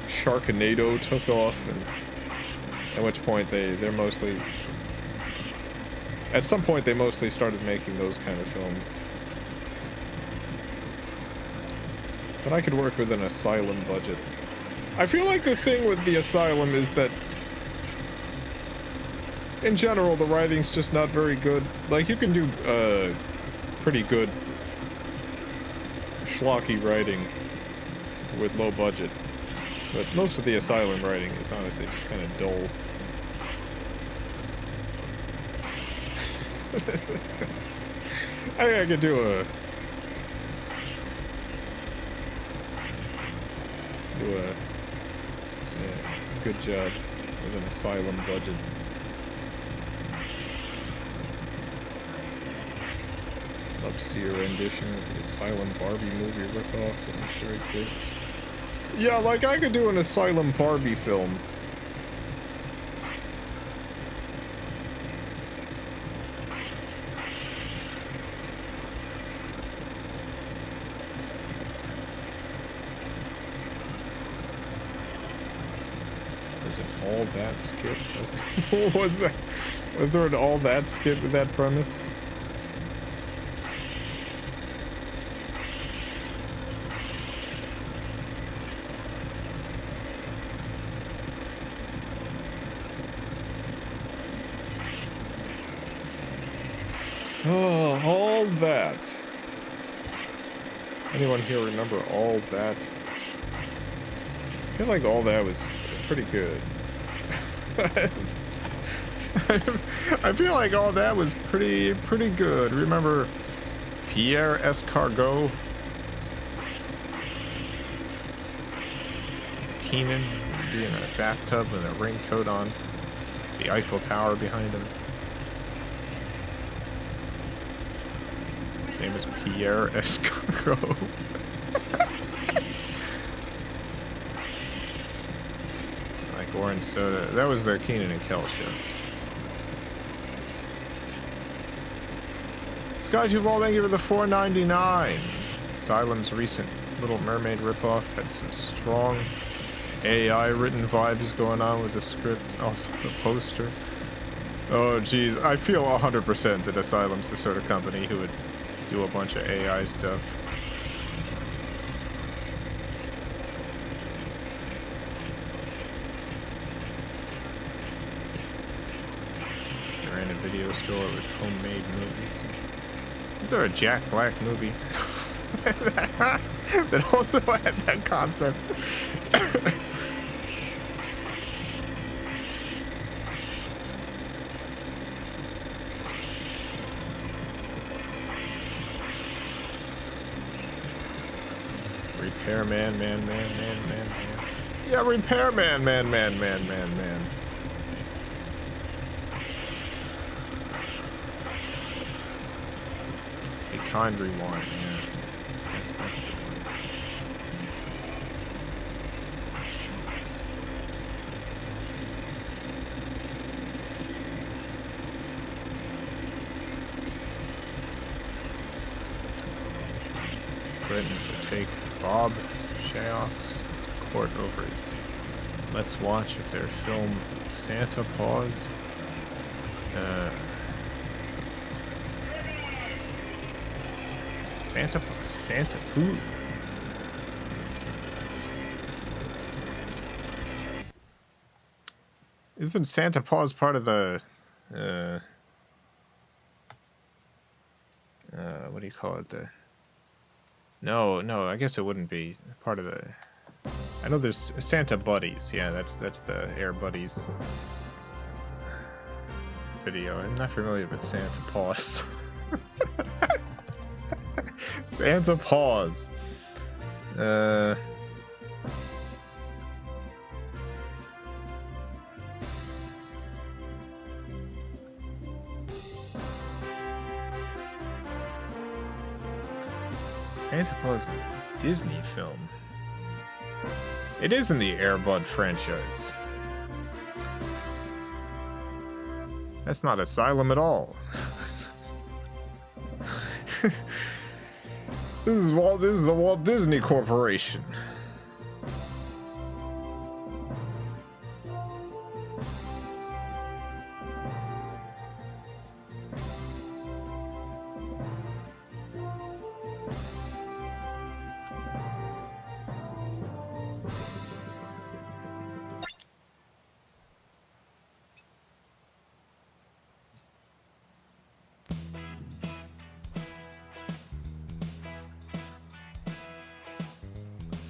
Sharknado took off, and at which point they're mostly At some point, they mostly started making those kind of films. But I could work with an asylum budget. I feel like the thing with the asylum is that, in general, the writing's just not very good. Like, you can do, pretty good schlocky writing with low budget. But most of the asylum writing is honestly just kind of dull. I could do a good job with an asylum budget. Love to see your rendition of the Asylum Barbie movie ripoff that I'm sure exists. Yeah, like I could do an Asylum Barbie film. Was it all that skip? Was there an all that skip with that premise? Oh, all that. Anyone here remember all that? I feel like all that was pretty good. I feel like all that was pretty good. Remember Pierre Escargot? Keenan being in a bathtub with a raincoat on. The Eiffel Tower behind him. His name is Pierre Escargot. Like orange soda. That was the Keenan and Kel show. Skyjuval, thank you for the $4.99. Asylum's recent Little Mermaid ripoff had some strong AI written vibes going on with the script, also the poster. Oh geez, I feel 100% that Asylum's the sort of company who would do a bunch of AI stuff. They're in a video store with homemade movies. Is there a Jack Black movie that also had that concept? Repairman, man. Yeah, Repairman, man. A kind rewind, yeah. That's the one. Threatening to take Bob Shayox to court over his Let's Watch of their film Santa Paws. Santa who? Isn't Santa Paws part of the what do you call it? No, I guess it wouldn't be part of the. I know there's Santa Buddies. Yeah, that's the Air Buddies video. I'm not familiar with Santa Paws. Santa Paws. Santa Paws is a Disney film. It is in the Air Bud franchise. That's not Asylum at all. This is the Walt Disney Corporation.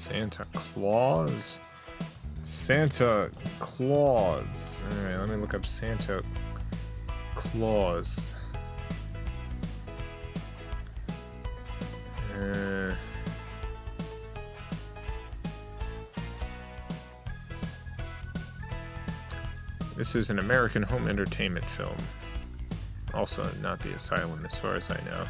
Santa Claus? Santa Claus. Alright, let me look up Santa Claus. This is an American home entertainment film. Also not The Asylum as far as I know.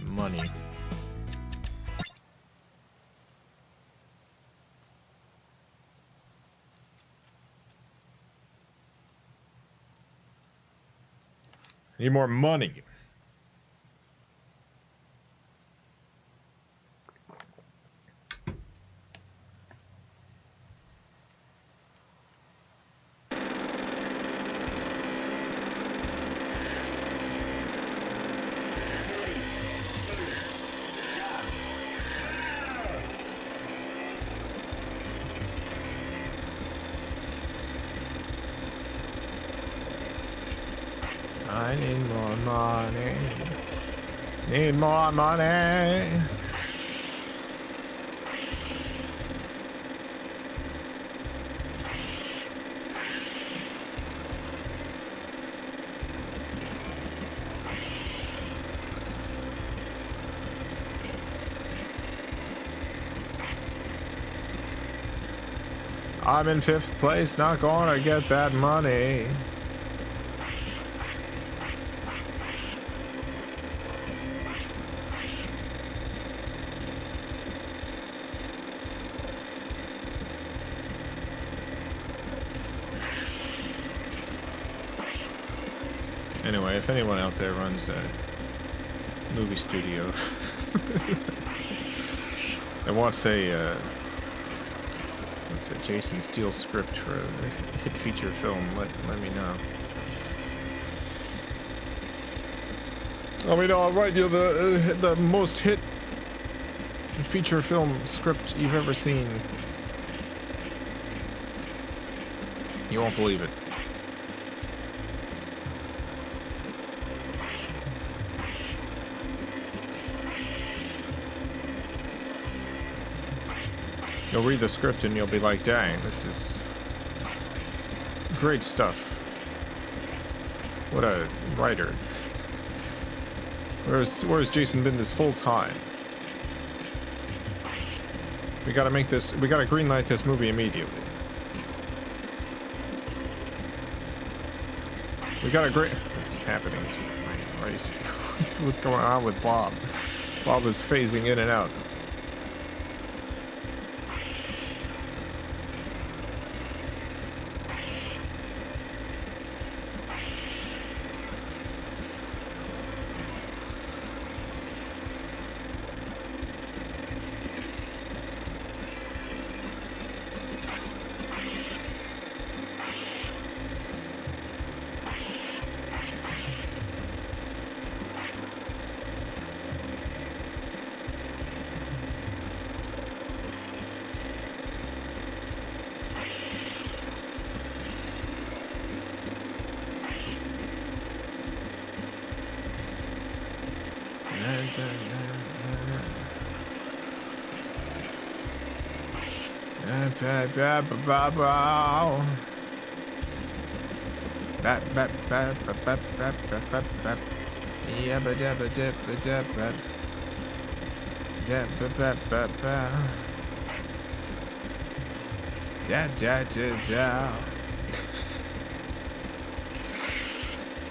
Money. Need more money. I need more money. Need more money. I'm in 5th place, not gonna get that money. Anyway, if anyone out there runs a movie studio and wants a Jason Steele script for a hit feature film, let me know. I mean, I'll write you the most hit feature film script you've ever seen. You won't believe it. You'll read the script and you'll be like, dang, this is great stuff. What a writer. Where's Jason been this whole time? We gotta greenlight this movie immediately. What's happening? What's going on with Bob? Bob is phasing in and out.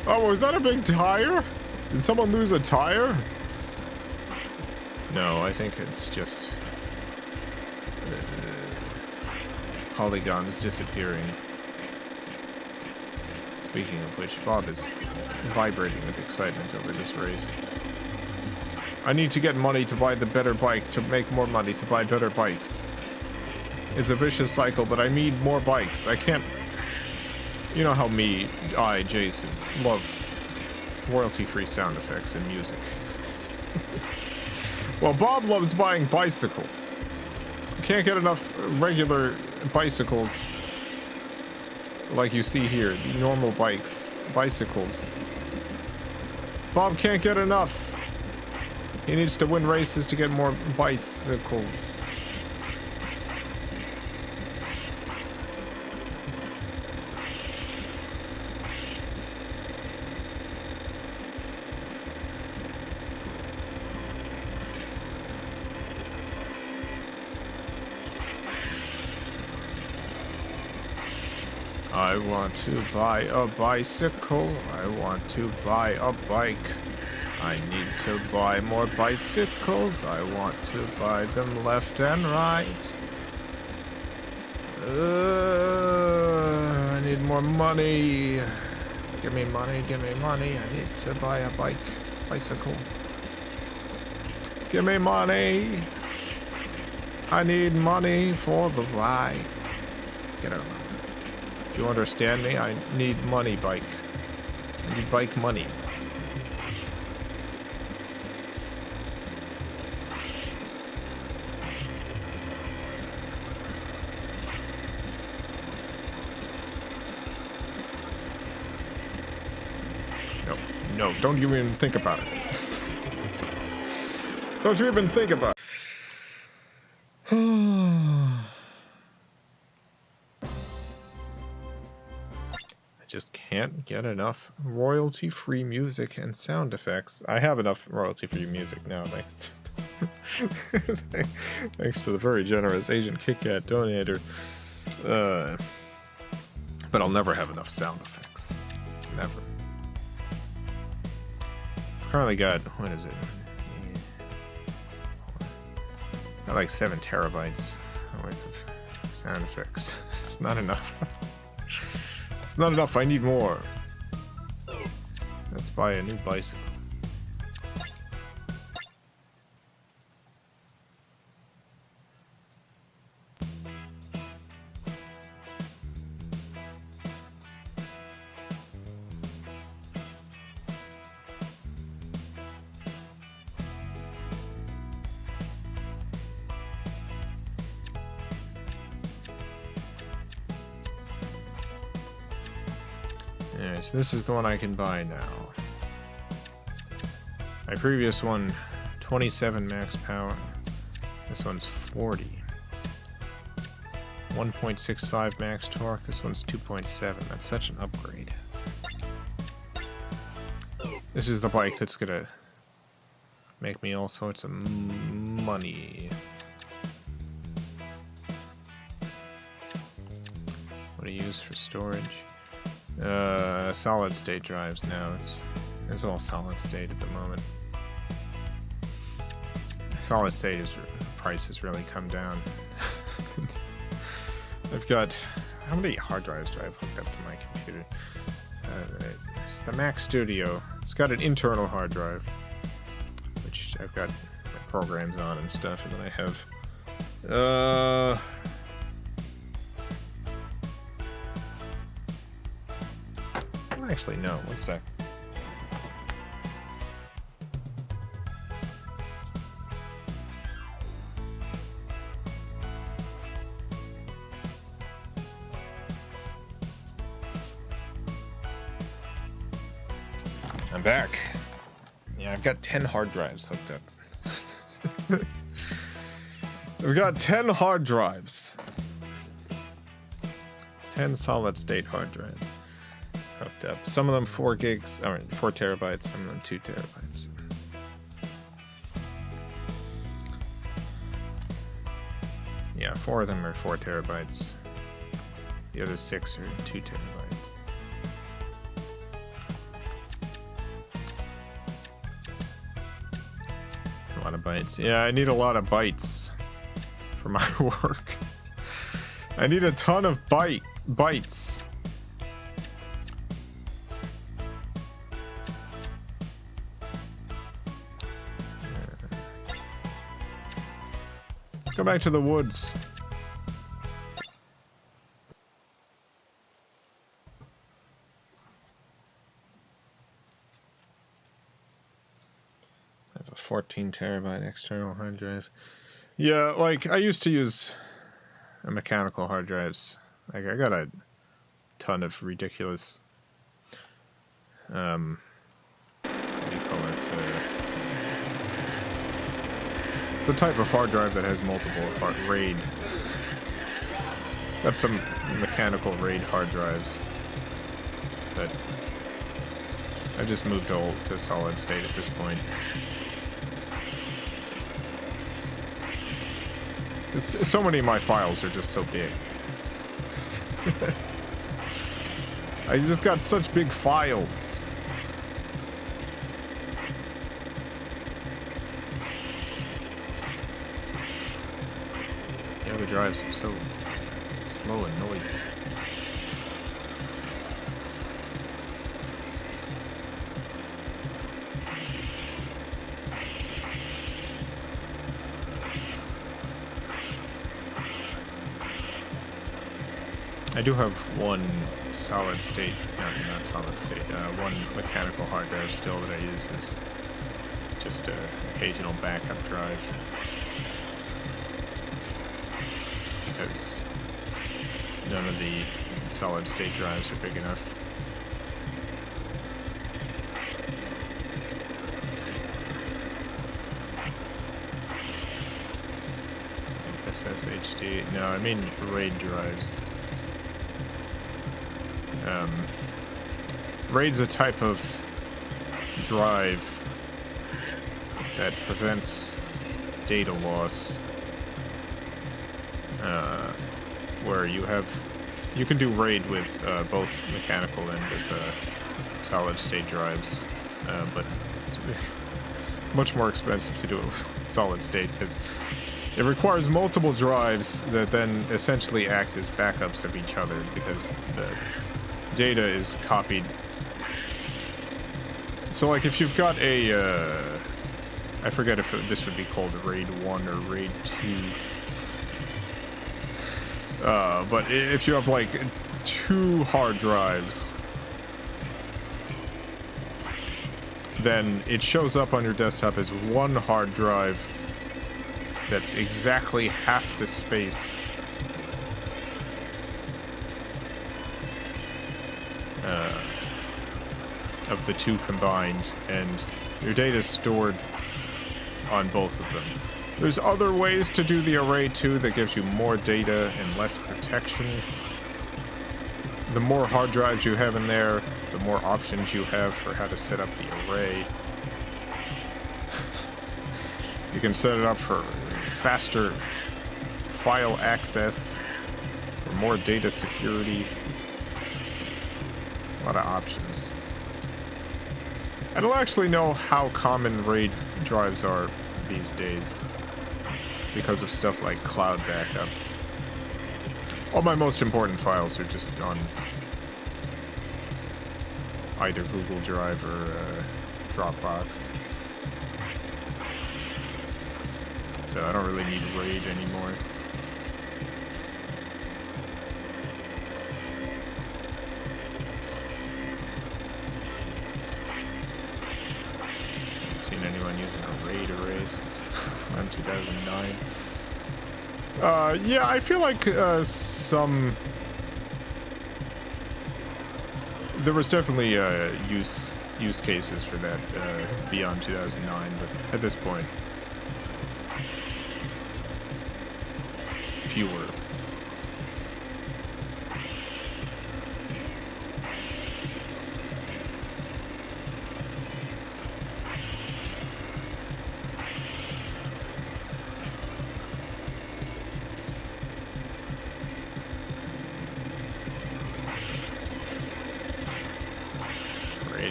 Oh, was that a big tire? Did someone lose a tire? No, I think it's just polygons disappearing. Speaking of which, Bob is vibrating with excitement over this race. I need to get money to buy the better bike, to make more money to buy better bikes. It's a vicious cycle, but I need more bikes. I can't... You know how Jason, love royalty-free sound effects and music. Well, Bob loves buying bicycles. Can't get enough regular bicycles like you see here, the normal bicycles. Bob can't get enough. He needs to win races to get more bicycles. I want to buy a bicycle. I want to buy a bike. I need to buy more bicycles. I want to buy them left and right. I need more money. Give me money, give me money. I need to buy a bicycle. Give me money. I need money for the bike. Get out of my... Do you understand me? I need money, bike. I need bike money. No, don't you even think about it. Don't you even think about it. Just can't get enough royalty-free music and sound effects. I have enough royalty-free music now, thanks to the very generous Agent KitKat donator. But I'll never have enough sound effects. Never. I've currently got, what is it? Got like 7 terabytes worth of sound effects. It's not enough. It's not enough, I need more. Let's buy a new bicycle. Alright, so this is the one I can buy now. My previous one, 27 max power. This one's 40. 1.65 max torque. This one's 2.7. That's such an upgrade. This is the bike that's gonna make me all sorts of money. What do you use for storage? Solid state drives now. It's all solid state at the moment. Solid state price has really come down. I've got, how many hard drives do I have hooked up to my computer? It's the Mac Studio. It's got an internal hard drive, which I've got my programs on and stuff, and then I have actually, no. One sec. I'm back. Yeah, I've got 10 hard drives hooked up. I've got 10 hard drives. 10 solid state hard drives. Hooked up. Some of them 4 gigs, or 4 terabytes, some of them 2 terabytes. Yeah, 4 of them are 4 terabytes. The other 6 are 2 terabytes. A lot of bytes. Yeah, I need a lot of bytes for my work. I need a ton of bytes. Go back to the woods. I have a 14 terabyte external hard drive. Yeah, like, I used to use mechanical hard drives. Like, I got a ton of ridiculous, what do you call it? It's the type of hard drive that has multiple RAID. Got some mechanical RAID hard drives, but I just moved to solid state at this point. So many of my files are just so big. I just got such big files. The other drives are so slow and noisy. I do have one solid state, not solid state, one mechanical hard drive still that I use as just an occasional backup drive. Because none of the solid state drives are big enough. SSHD, no, I mean RAID drives. RAID's a type of drive that prevents data loss, where you can do RAID with both mechanical and with solid state drives, but it's much more expensive to do it with solid state because it requires multiple drives that then essentially act as backups of each other because the data is copied. So like if you've got a, I forget if this would be called RAID 1 or RAID 2. But if you have like 2 hard drives, then it shows up on your desktop as one hard drive that's exactly half the space of the 2 combined, and your data is stored on both of them. There's other ways to do the array too that gives you more data and less protection. The more hard drives you have in there, the more options you have for how to set up the array. You can set it up for faster file access, for more data security. A lot of options. I don't actually know how common RAID drives are these days because of stuff like cloud backup. All my most important files are just on either Google Drive or Dropbox. So I don't really need RAID anymore. Haven't seen anyone using a RAID array since around 2009. Yeah, I feel like there was definitely use cases for that beyond 2009, but at this point, fewer.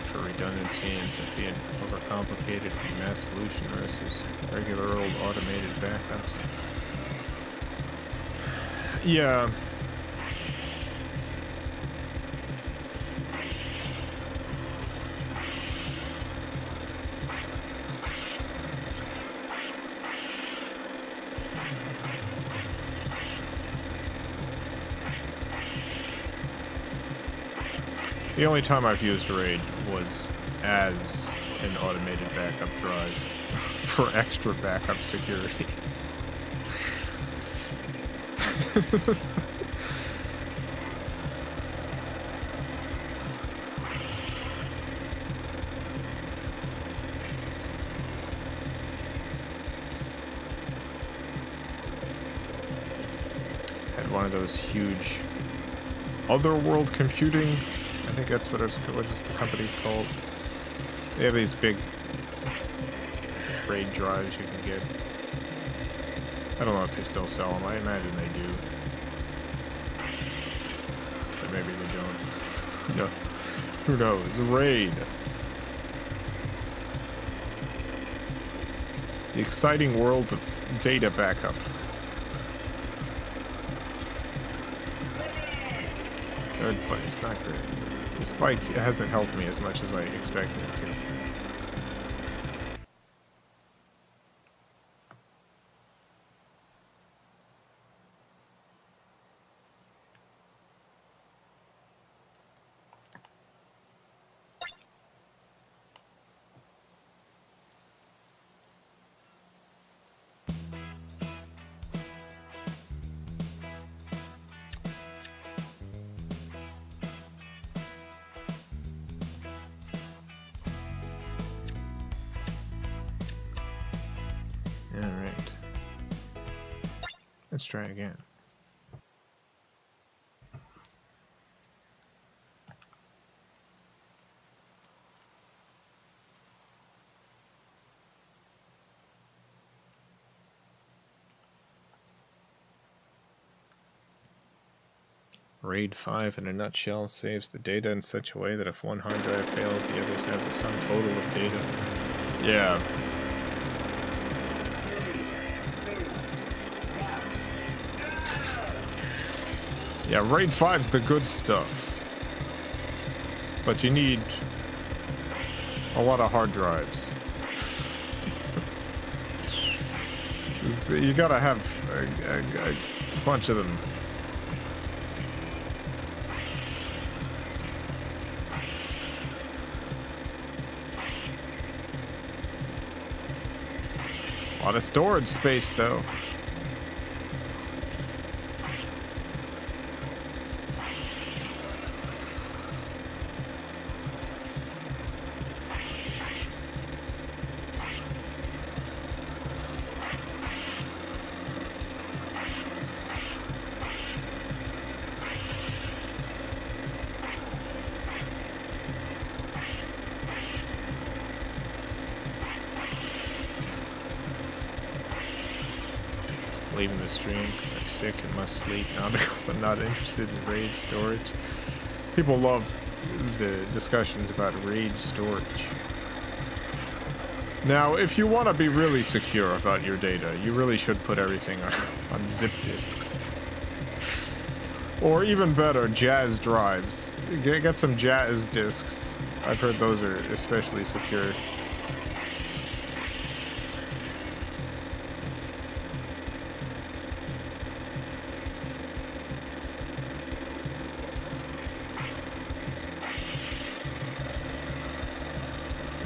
For redundancy and being overcomplicated for mass solution versus regular old automated backups. Yeah, The only time I've used RAID was as an automated backup drive for extra backup security. Had one of those huge otherworld computing. I think that's what the company's called. They have these big RAID drives you can get. I don't know if they still sell them. I imagine they do. But maybe they don't. No. Who knows? RAID. The exciting world of data backup. Third place, not great. This bike hasn't helped me as much as I expected it to. Alright. Let's try again. RAID 5 in a nutshell saves the data in such a way that if one hard drive fails, the others have the sum total of data. Yeah. Yeah, RAID 5's the good stuff. But you need a lot of hard drives. You gotta have a bunch of them. A lot of storage space, though. Leaving the stream because I'm sick and must sleep, not because I'm not interested in RAID storage. People love the discussions about RAID storage. Now, if you want to be really secure about your data, you really should put everything on zip disks. Or even better, jazz drives. Get some jazz disks. I've heard those are especially secure.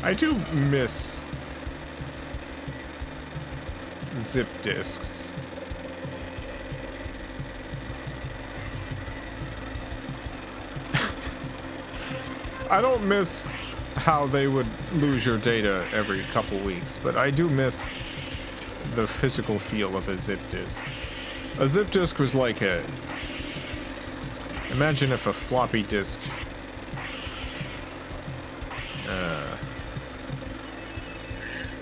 I do miss zip disks. I don't miss how they would lose your data every couple weeks, but I do miss the physical feel of a zip disk. A zip disk was like a... Imagine if a floppy disk...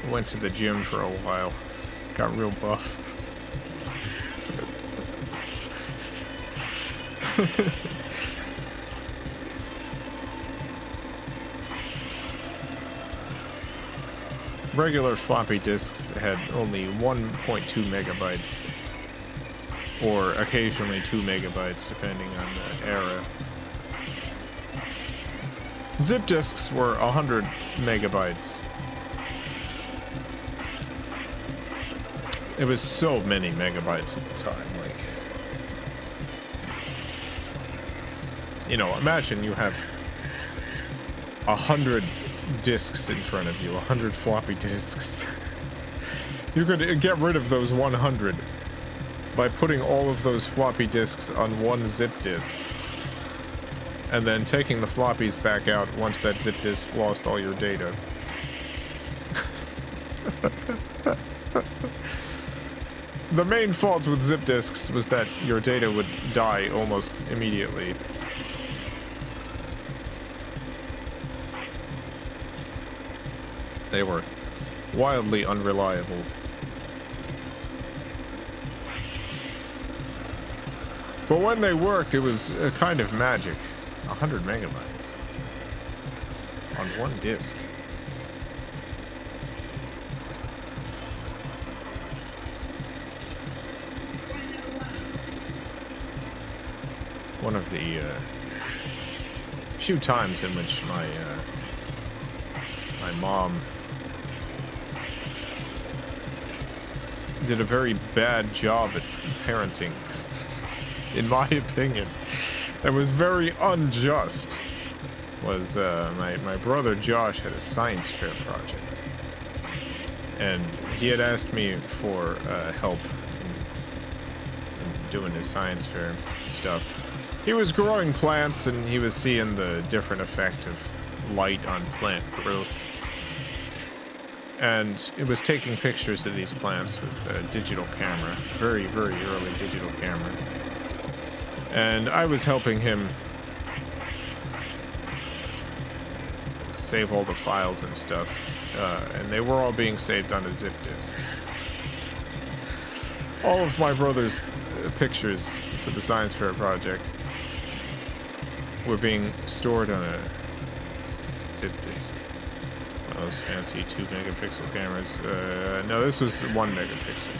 went to the gym for a while. Got real buff. Regular floppy disks had only 1.2 megabytes. Or occasionally 2 megabytes, depending on the era. Zip disks were 100 megabytes. It was so many megabytes at the time, like... You know, imagine you have 100 discs in front of you, 100 floppy disks. You could get rid of those 100 by putting all of those floppy disks on one zip disk, and then taking the floppies back out once that zip disk lost all your data. The main fault with zip disks was that your data would die almost immediately. They were wildly unreliable. But when they worked, it was a kind of magic. 100 megabytes on one disk. One of the few times in which my mom did a very bad job at parenting, in my opinion, that was very unjust, was my brother Josh had a science fair project, and he had asked me for help in doing his science fair stuff. He was growing plants, and he was seeing the different effect of light on plant growth. And it was taking pictures of these plants with a digital camera, very, very early digital camera. And I was helping him save all the files and stuff, and they were all being saved on a zip disk. All of my brother's pictures for the science fair project were being stored on a zip disk. One of those fancy 2 megapixel cameras. No, this was 1 megapixel.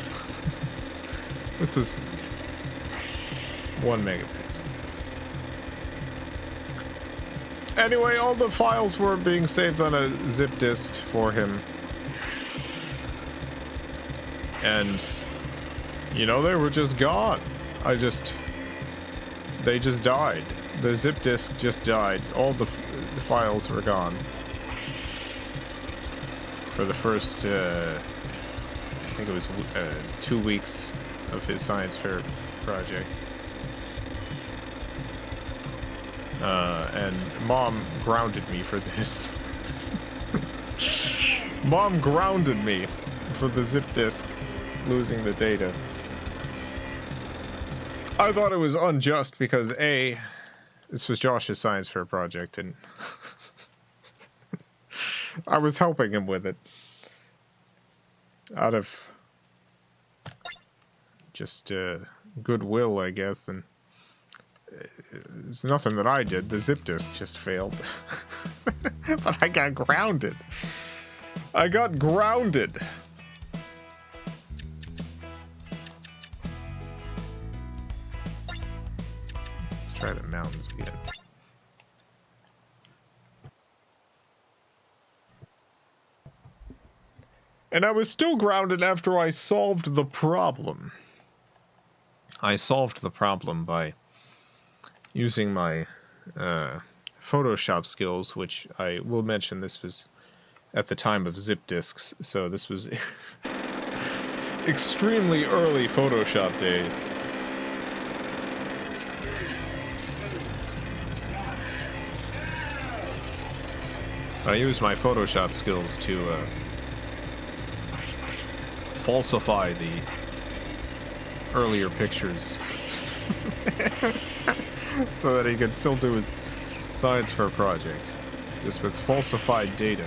This is 1 megapixel. Anyway, all the files were being saved on a zip disk for him. And, you know, they were just gone. They just died. The zip disk just died. All the files were gone. For the first, I think it was 2 weeks of his science fair project. And Mom grounded me for this. Mom grounded me for the zip disk losing the data. I thought it was unjust because A, this was Josh's science fair project, and I was helping him with it out of just goodwill, I guess, and it's nothing that I did. The zip disk just failed. But I got grounded. I got grounded. Let's try the mountains again. And I was still grounded after I solved the problem. I solved the problem by using my Photoshop skills, which I will mention this was at the time of zip disks, so this was extremely early Photoshop days. I used my Photoshop skills to falsify the earlier pictures so that he could still do his science fair project, just with falsified data.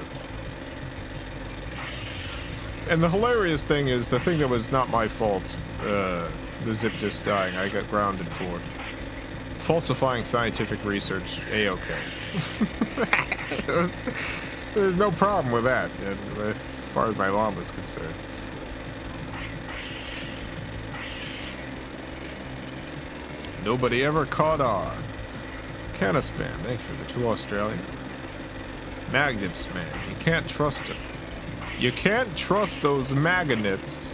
And the hilarious thing is, the thing that was not my fault, the zip disk dying, I got grounded for. Falsifying scientific research, A-okay. There's no problem with that, as far as my mom was concerned. Nobody ever caught on. Canna spam, thank you for the 2 Australian. Magnets, man, you can't trust them. You can't trust those magnets.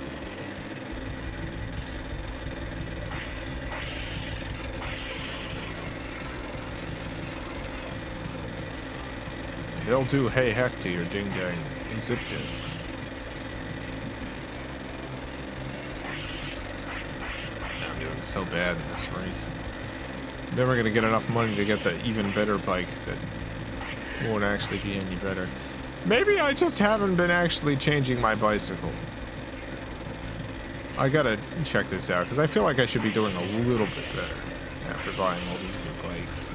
They'll do hey heck to your ding dang zip disks. I'm doing so bad in this race. Never gonna get enough money to get the even better bike that won't actually be any better. Maybe I just haven't been actually changing my bicycle. I gotta check this out, because I feel like I should be doing a little bit better after buying all these new bikes.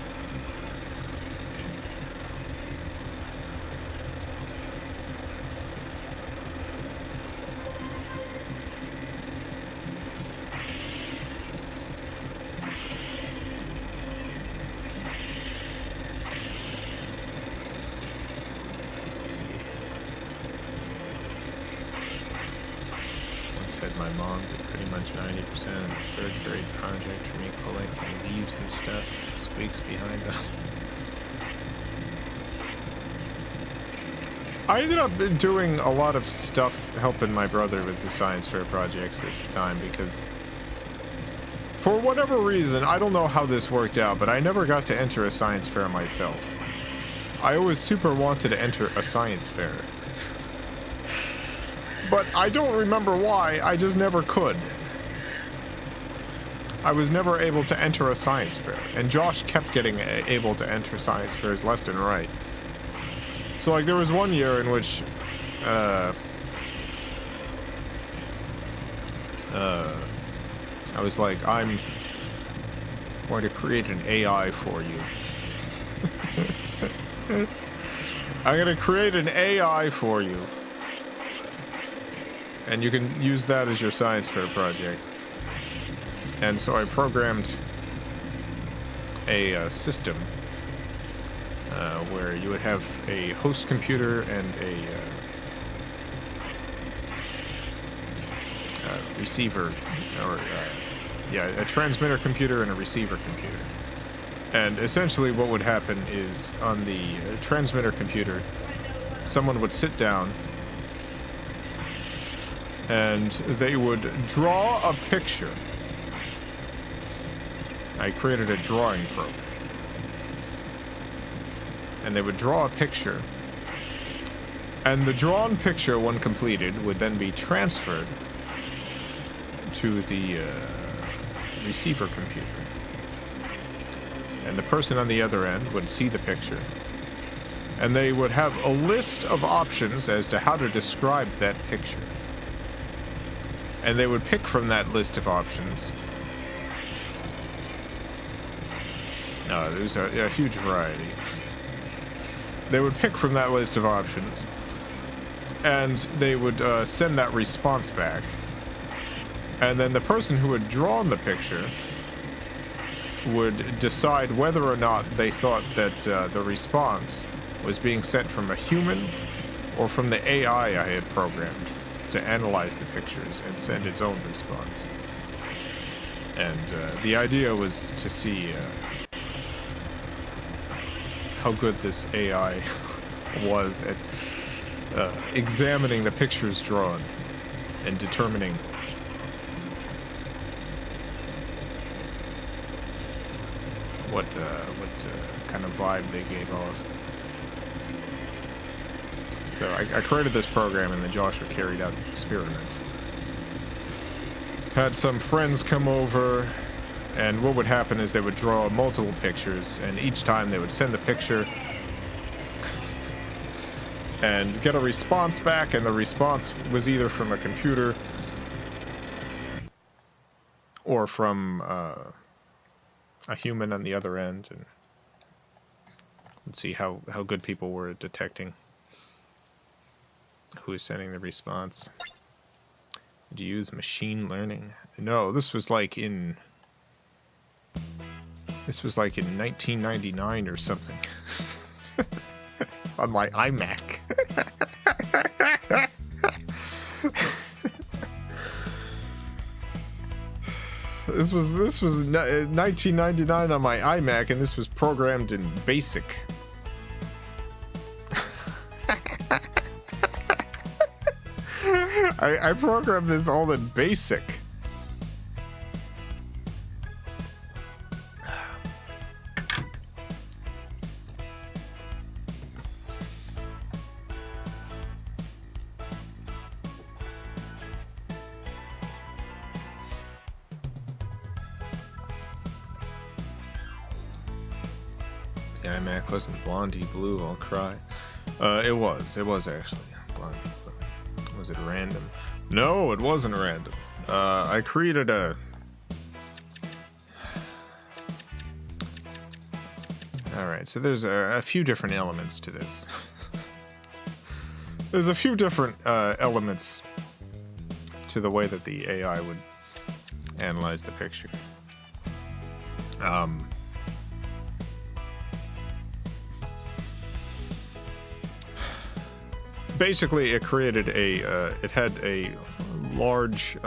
My mom did pretty much 90% of the third grade project for me collecting leaves and stuff. Squeaks behind us. I ended up doing a lot of stuff helping my brother with the science fair projects at the time because for whatever reason, I don't know how this worked out, but I never got to enter a science fair myself. I always super wanted to enter a science fair. But I don't remember why, I just never could. I was never able to enter a science fair, and Josh kept getting able to enter science fairs left and right. So like there was one year in which I was like, I'm going to create an AI for you. I'm going to create an AI for you. And you can use that as your science fair project. And so I programmed a system where you would have a host computer and a receiver, or a transmitter computer and a receiver computer. And essentially what would happen is on the transmitter computer, someone would sit down and they would draw a picture. I created a drawing program. And they would draw a picture. And the drawn picture, when completed, would then be transferred to the receiver computer. And the person on the other end would see the picture. And they would have a list of options as to how to describe that picture. And they would pick from that list of options. There's a huge variety. They would pick from that list of options. And they would send that response back. And then the person who had drawn the picture would decide whether or not they thought that the response was being sent from a human or from the AI I had programmed to analyze the pictures and send its own response. And the idea was to see how good this AI was at examining the pictures drawn and determining what kind of vibe they gave off. So I created this program, and then Joshua carried out the experiment. Had some friends come over, and what would happen is they would draw multiple pictures, and each time they would send the picture and get a response back, and the response was either from a computer or from a human on the other end, and let's see how good people were at detecting who is sending the response. Did you use machine learning? No, this was like in 1999 or something. On my iMac. This was 1999 on my iMac, and this was programmed in BASIC. I programmed this all in BASIC. iMac wasn't Blondie Blue, I'll cry. It was actually Blondie Blue. Was it random? No, it wasn't random. I created a... Alright, so there's a few different elements to this. There's a few different elements to the way that the AI would analyze the picture. Basically, it created it had a large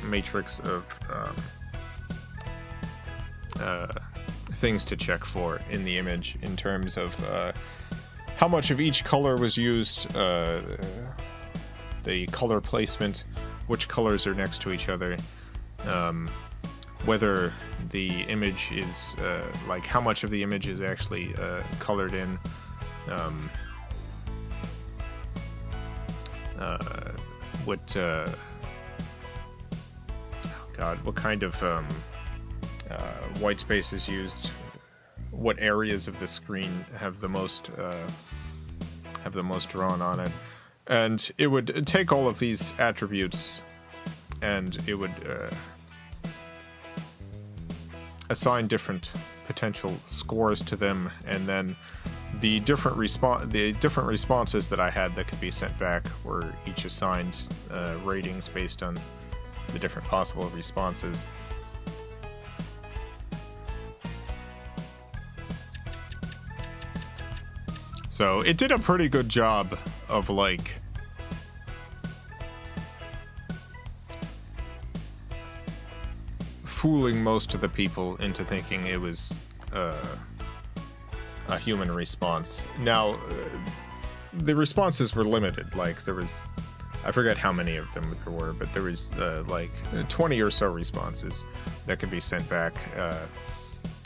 matrix of things to check for in the image in terms of how much of each color was used, the color placement, which colors are next to each other, whether the image is, like how much of the image is actually colored in, what kind of white space is used, what areas of the screen have the most drawn on it, and it would take all of these attributes and it would assign different potential scores to them, and then the different responses that I had that could be sent back were each assigned ratings based on the different possible responses. So it did a pretty good job of like fooling most of the people into thinking it was a human response. Now, the responses were limited. Like there was, I forget how many of them there were, but there was like 20 or so responses that could be sent back.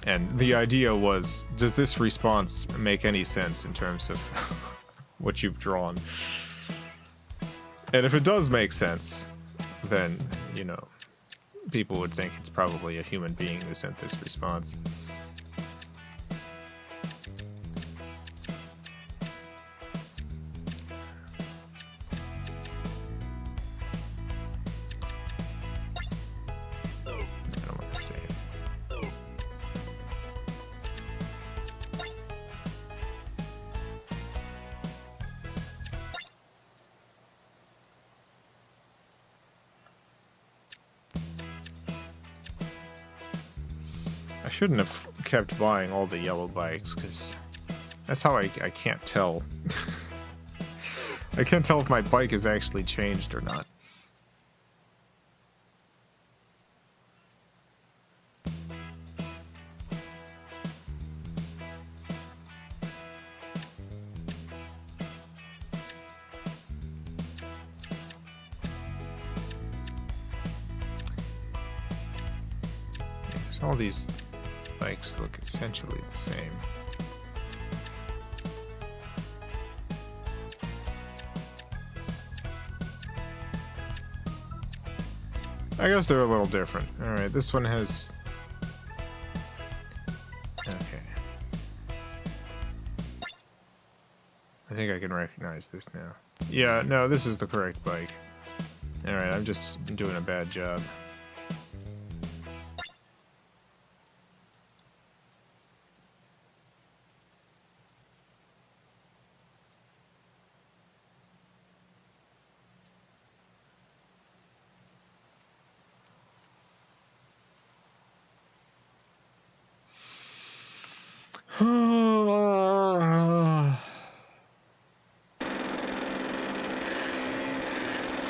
And the idea was, does this response make any sense in terms of what you've drawn? And if it does make sense, then, you know, people would think it's probably a human being who sent this response. I shouldn't have kept buying all the yellow bikes, because that's how I can't tell. I can't tell if my bike is actually changed or not. There's all these bikes look essentially the same. I guess they're a little different. Alright, this one has... Okay. I think I can recognize this now. Yeah, no, this is the correct bike. Alright, I'm just doing a bad job.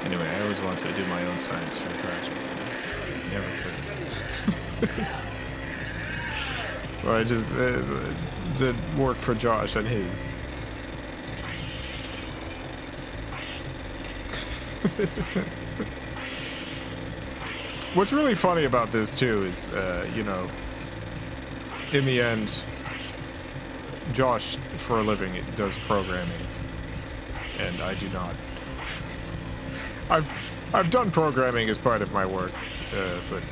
Anyway, I always wanted to do my own science fair project, and I never could. So I just did work for Josh on his. What's really funny about this too is, you know, in the end, Josh, for a living, does programming, and I do not. I've done programming as part of my work, but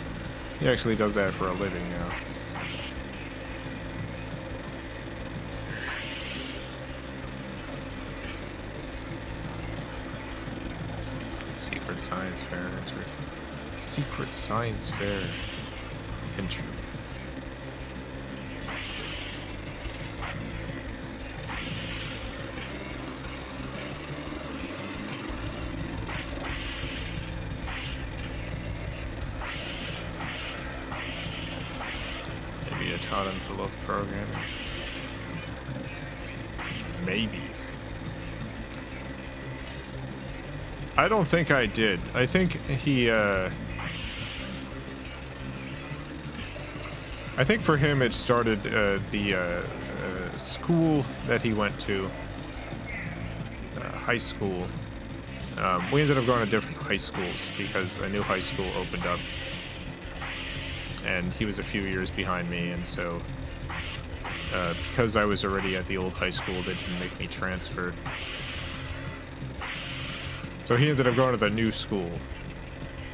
he actually does that for a living now. Secret Science Fair entry. Secret Science Fair entry. Maybe I taught him to love programming. Maybe. I don't think I did. I think he, I think for him it started, the school that he went to, high school. We ended up going to different high schools because a new high school opened up. And he was a few years behind me, and so, because I was already at the old high school, they didn't make me transfer. So he ended up going to the new school,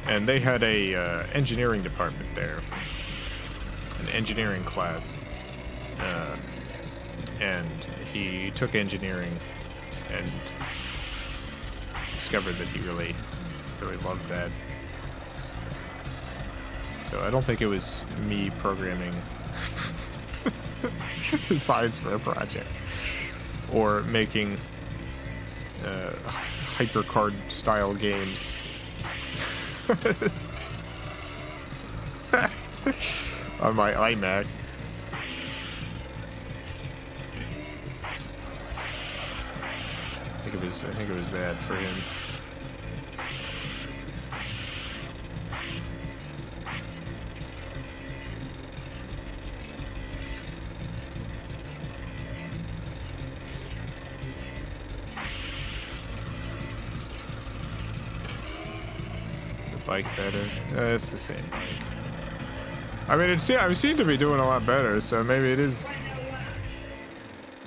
and they had a engineering department there, an engineering class, and he took engineering and discovered that he really loved that. So I don't think it was me programming size for a project or making hypercard style games. On my iMac. I think it was that for him. Bike better? It's the same bike. I mean, I seem to be doing a lot better, so maybe it is.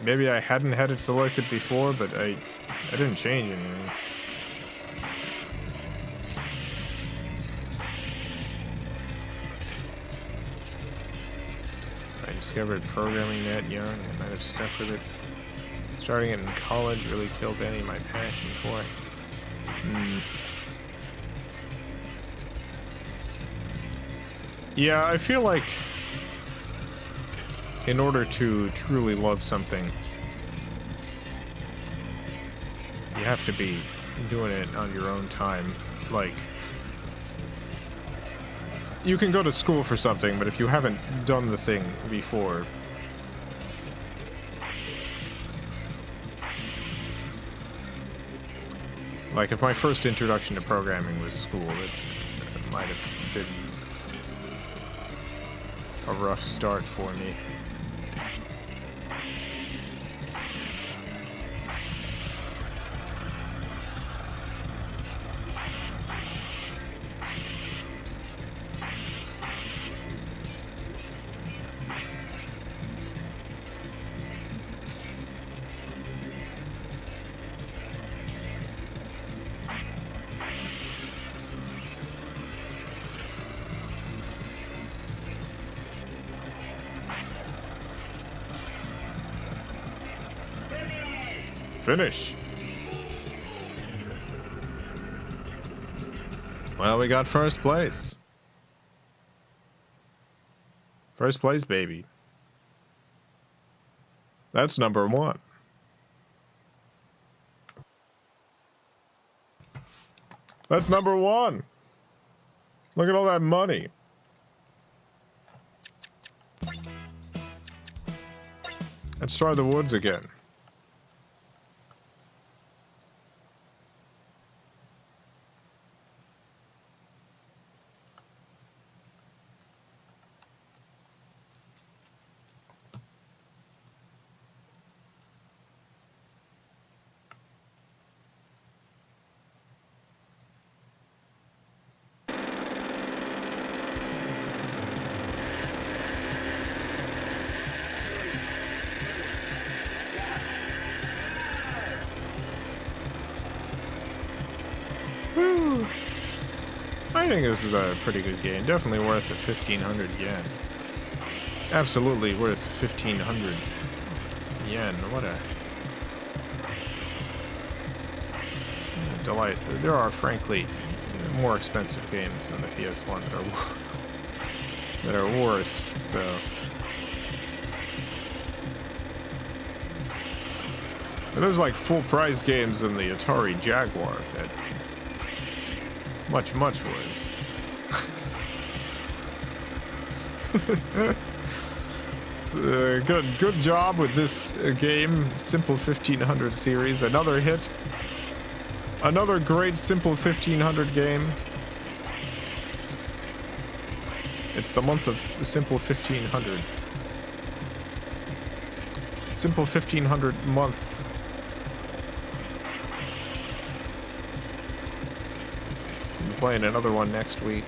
Maybe I hadn't had it selected before, but I didn't change anything. I discovered programming that young, I might have stuck with it. Starting it in college really killed any of my passion for it. Yeah, I feel like in order to truly love something, you have to be doing it on your own time. Like, you can go to school for something, but if you haven't done the thing before, like if my first introduction to programming was school, it might have been a rough start for me. Finish. Well, we got first place. First place, baby. That's number one. That's number one. Look at all that money. Let's try the woods again. I think this is a pretty good game. Definitely worth the 1,500 yen. Absolutely worth 1,500 yen. What a delight. There are, frankly, more expensive games on the PS1 that are worse, so... There's like full-price games in the Atari Jaguar that... much worse. Good job with this game, Simple 1500 series. Another hit. Another great Simple 1500 game. It's the month of the Simple 1500. Simple 1500 month. I'm playing another one next week.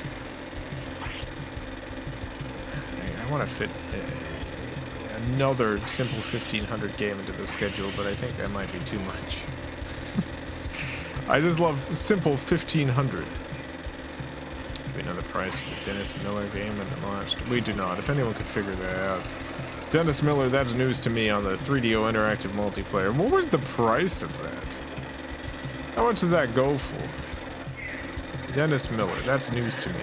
I want to fit another Simple 1500 game into the schedule, but I think that might be too much. I just love Simple 1500. Do we know the price of the Dennis Miller game in the last? We do not. If anyone could figure that out. Dennis Miller, that's news to me on the 3DO interactive multiplayer. What was the price of that? How much did that go for? Dennis Miller, that's news to me.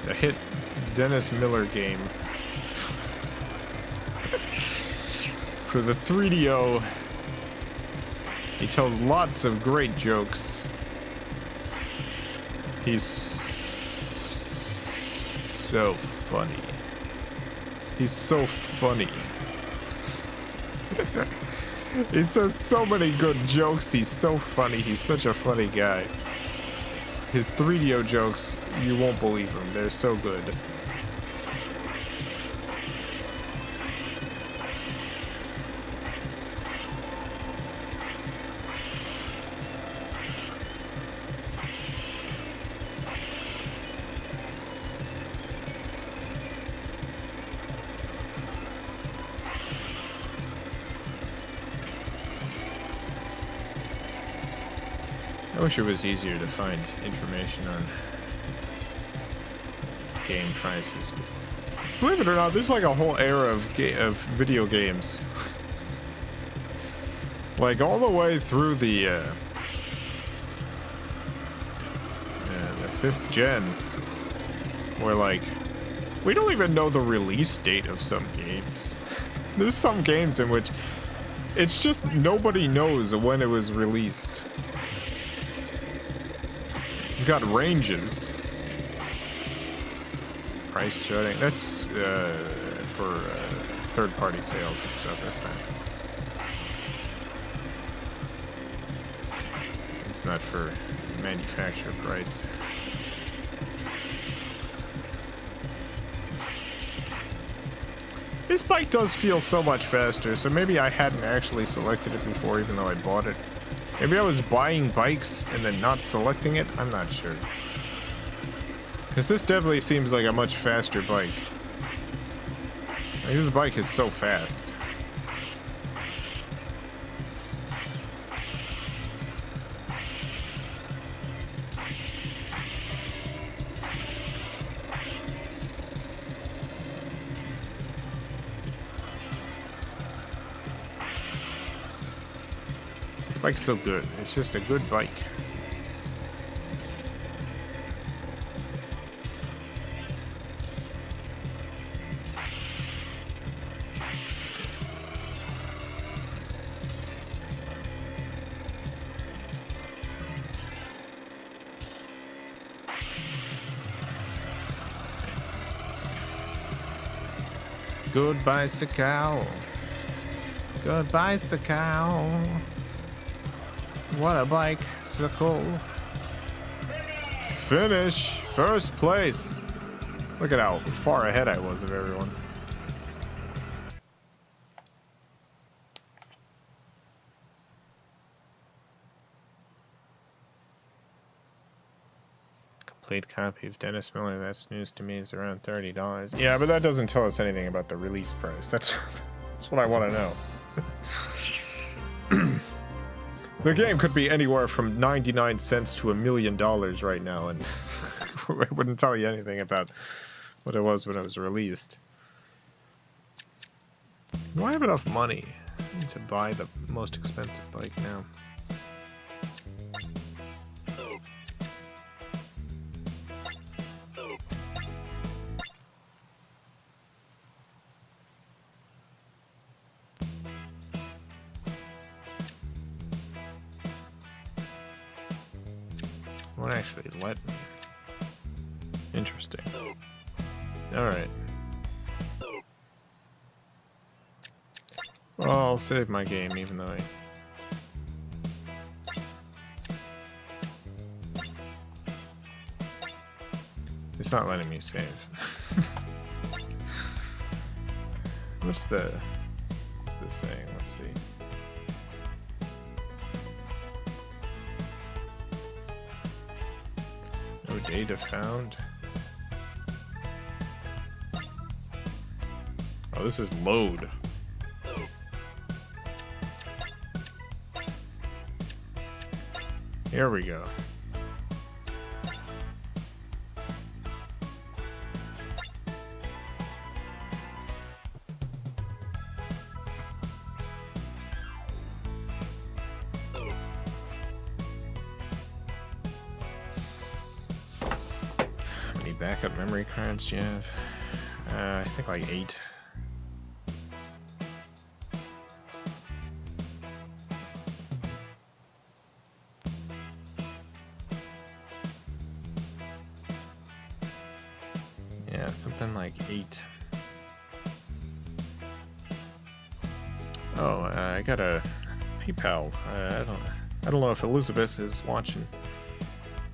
A hit Dennis Miller game for the 3DO. He tells lots of great jokes. He's so funny. He's so funny. He says so many good jokes. He's so funny. He's such a funny guy. His 3DO jokes, you won't believe them. They're so good. I wish it was easier to find information on game prices. Believe it or not, there's like a whole era of video games. Like all the way through the 5th gen. Where like, we don't even know the release date of some games. There's some games in which it's just nobody knows when it was released. You've got ranges. Price charting. That's for third-party sales and stuff. That's not. It's not for manufacturer price. This bike does feel so much faster, so maybe I hadn't actually selected it before, even though I bought it. Maybe I was buying bikes and then not selecting it? I'm not sure. Because this definitely seems like a much faster bike. Like, this bike is so fast. This bike's so good. It's just a good bike. Goodbye, cow. Goodbye, cow. What a bicycle. Finish. First place. Look at how far ahead I was of everyone. Complete copy of Dennis Miller, that's news to me, is around $30. Yeah, but that doesn't tell us anything about the release price. That's what I want to know. The game could be anywhere from 99 cents to $1 million right now, and it wouldn't tell you anything about what it was when it was released. Do I have enough money to buy the most expensive bike now? Won't actually let me. Interesting. Alright. Well, I'll save my game even though it's not letting me save. What's this saying? Let's see. No data found. Oh, this is load. Here we go. How many backup memory cards do you have? I think like 8. Something like 8. Oh, I got a PayPal. I don't know if Elizabeth is watching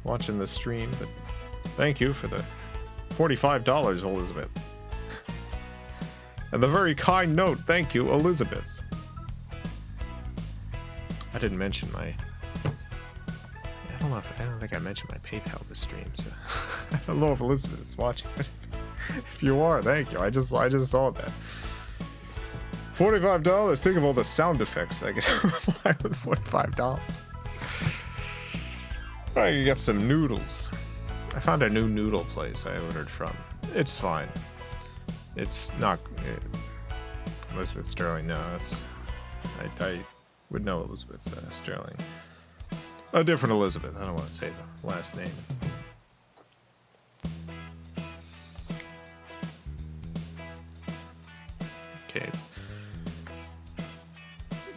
the stream, but thank you for the $45, Elizabeth. And the very kind note, thank you, Elizabeth. I didn't mention my. I don't think I mentioned my PayPal this stream, so I don't know if Elizabeth is watching. If you are, thank you. I just saw that. $45. Think of all the sound effects I could apply with $45. I could get some noodles. I found a new noodle place I ordered from. It's fine. It's not Elizabeth Sterling. No, I would know Elizabeth Sterling. A different Elizabeth. I don't want to say the last name. Case.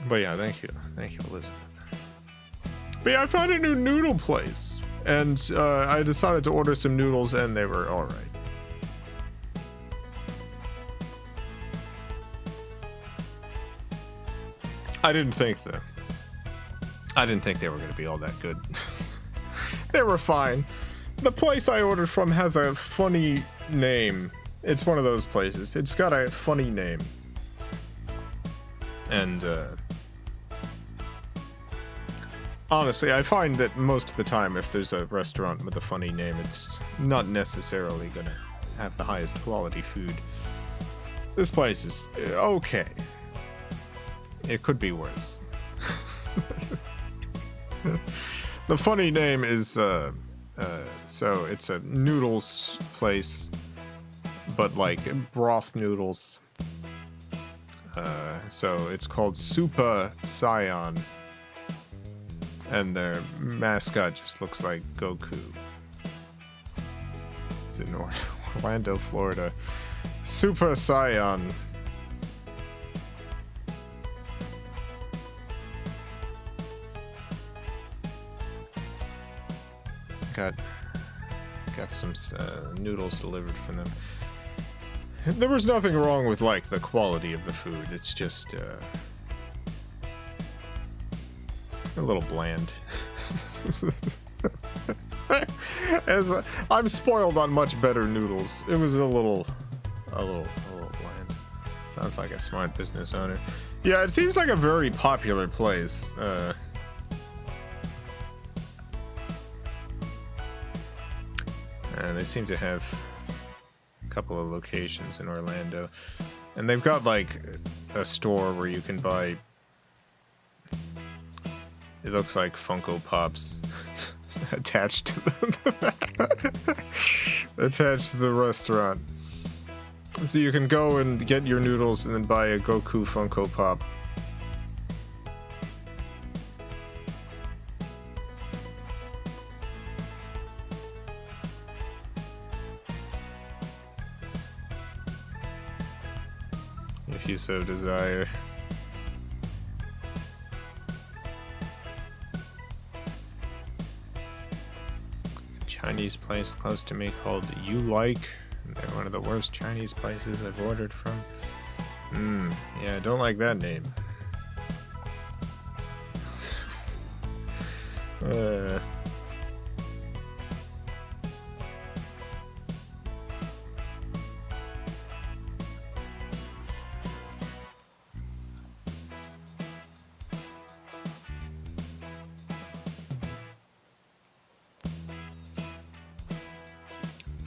But yeah, thank you, Elizabeth. But yeah, I found a new noodle place, and I decided to order some noodles, and they were all right. I didn't think they were going to be all that good. They were fine. The place I ordered from has a funny name. It's one of those places. It's got a funny name. And, honestly, I find that most of the time, if there's a restaurant with a funny name, it's not necessarily gonna have the highest quality food. This place is okay. It could be worse. The funny name is, so it's a noodles place, but like broth noodles. So it's called Super Saiyan, and their mascot just looks like Goku. It's in Orlando, Florida. Super Saiyan. Got some noodles delivered from them. There was nothing wrong with, like, the quality of the food. It's just, a little bland. I'm spoiled on much better noodles. It was a little bland. Sounds like a smart business owner. Yeah, it seems like a very popular place. And they seem to have couple of locations in Orlando, and they've got like a store where you can buy, it looks like Funko Pops attached to the restaurant. So you can go and get your noodles and then buy a Goku Funko Pop. If you so desire. There's a Chinese place close to me called You Like. They're one of the worst Chinese places I've ordered from. Yeah, I don't like that name.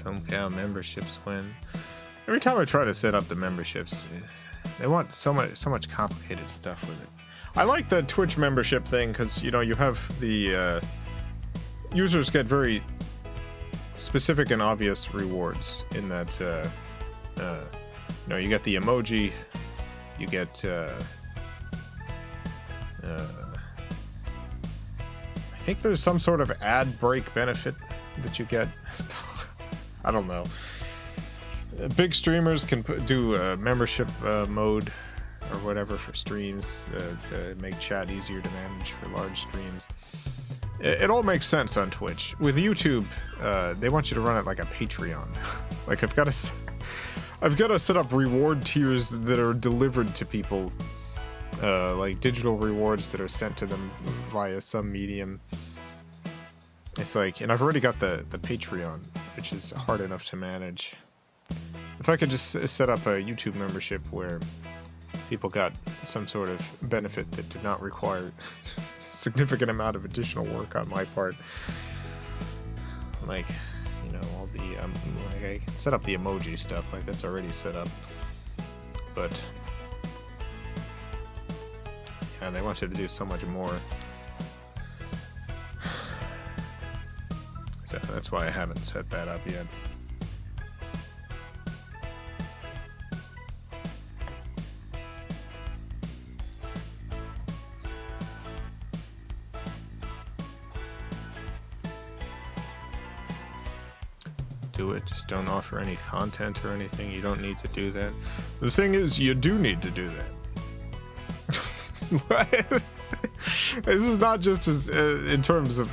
FilmCow memberships win. Every time I try to set up the memberships, they want so much complicated stuff with it. I like the Twitch membership thing because, you know, you have the users get very specific and obvious rewards in that, you know, you get the emoji, you get, I think there's some sort of ad break benefit that you get. I don't know. Big streamers can do membership mode or whatever for streams to make chat easier to manage for large streams. It all makes sense on Twitch. With YouTube, they want you to run it like a Patreon. Like I've got to set up reward tiers that are delivered to people, like digital rewards that are sent to them via some medium. It's like, and I've already got the Patreon, which is hard enough to manage. If I could just set up a YouTube membership where people got some sort of benefit that did not require a significant amount of additional work on my part. Like, you know, all the, like I can set up the emoji stuff, like that's already set up. But, yeah, they want you to do so much more. So that's why I haven't set that up yet. Do it, just don't offer any content or anything. You don't need to do that. The thing is, you do need to do that. This is not just as in terms of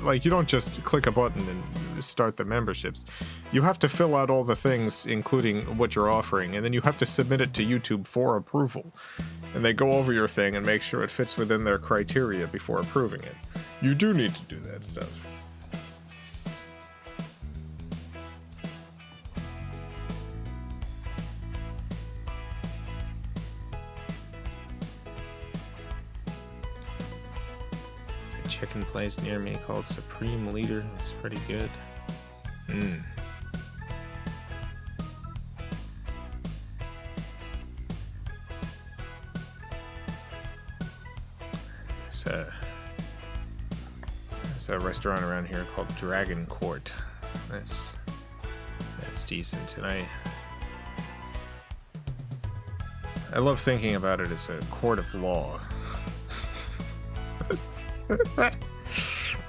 like, you don't just click a button and start the memberships. You have to fill out all the things, including what you're offering, and then you have to submit it to YouTube for approval. And they go over your thing and make sure it fits within their criteria before approving it. You do need to do that stuff. Chicken place near me called Supreme Leader. It's pretty good. There's a restaurant around here called Dragon Court. That's decent. And I love thinking about it as a court of law.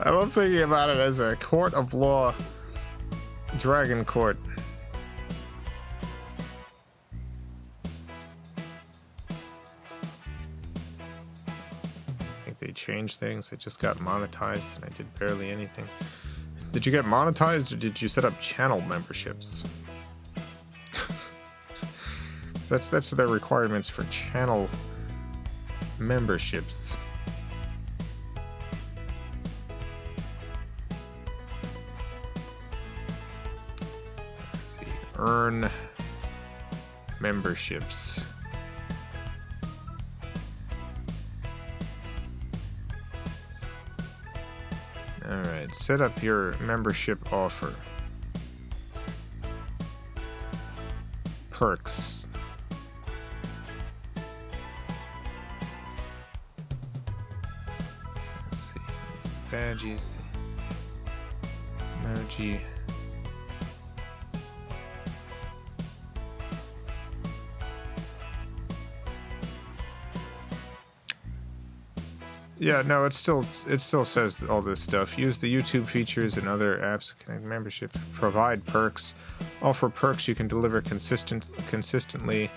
I love thinking about it as a court of law. Dragon Court. I think they changed things. It just got monetized and I did barely anything. Did you get monetized or did you set up channel memberships? That's their requirements for channel memberships. Earn memberships. Alright, set up your membership offer. Perks. Let's see. Badges. Emoji. Yeah, no, it still says all this stuff. Use the YouTube features and other apps to connect membership. Provide perks. Offer perks you can deliver consistently.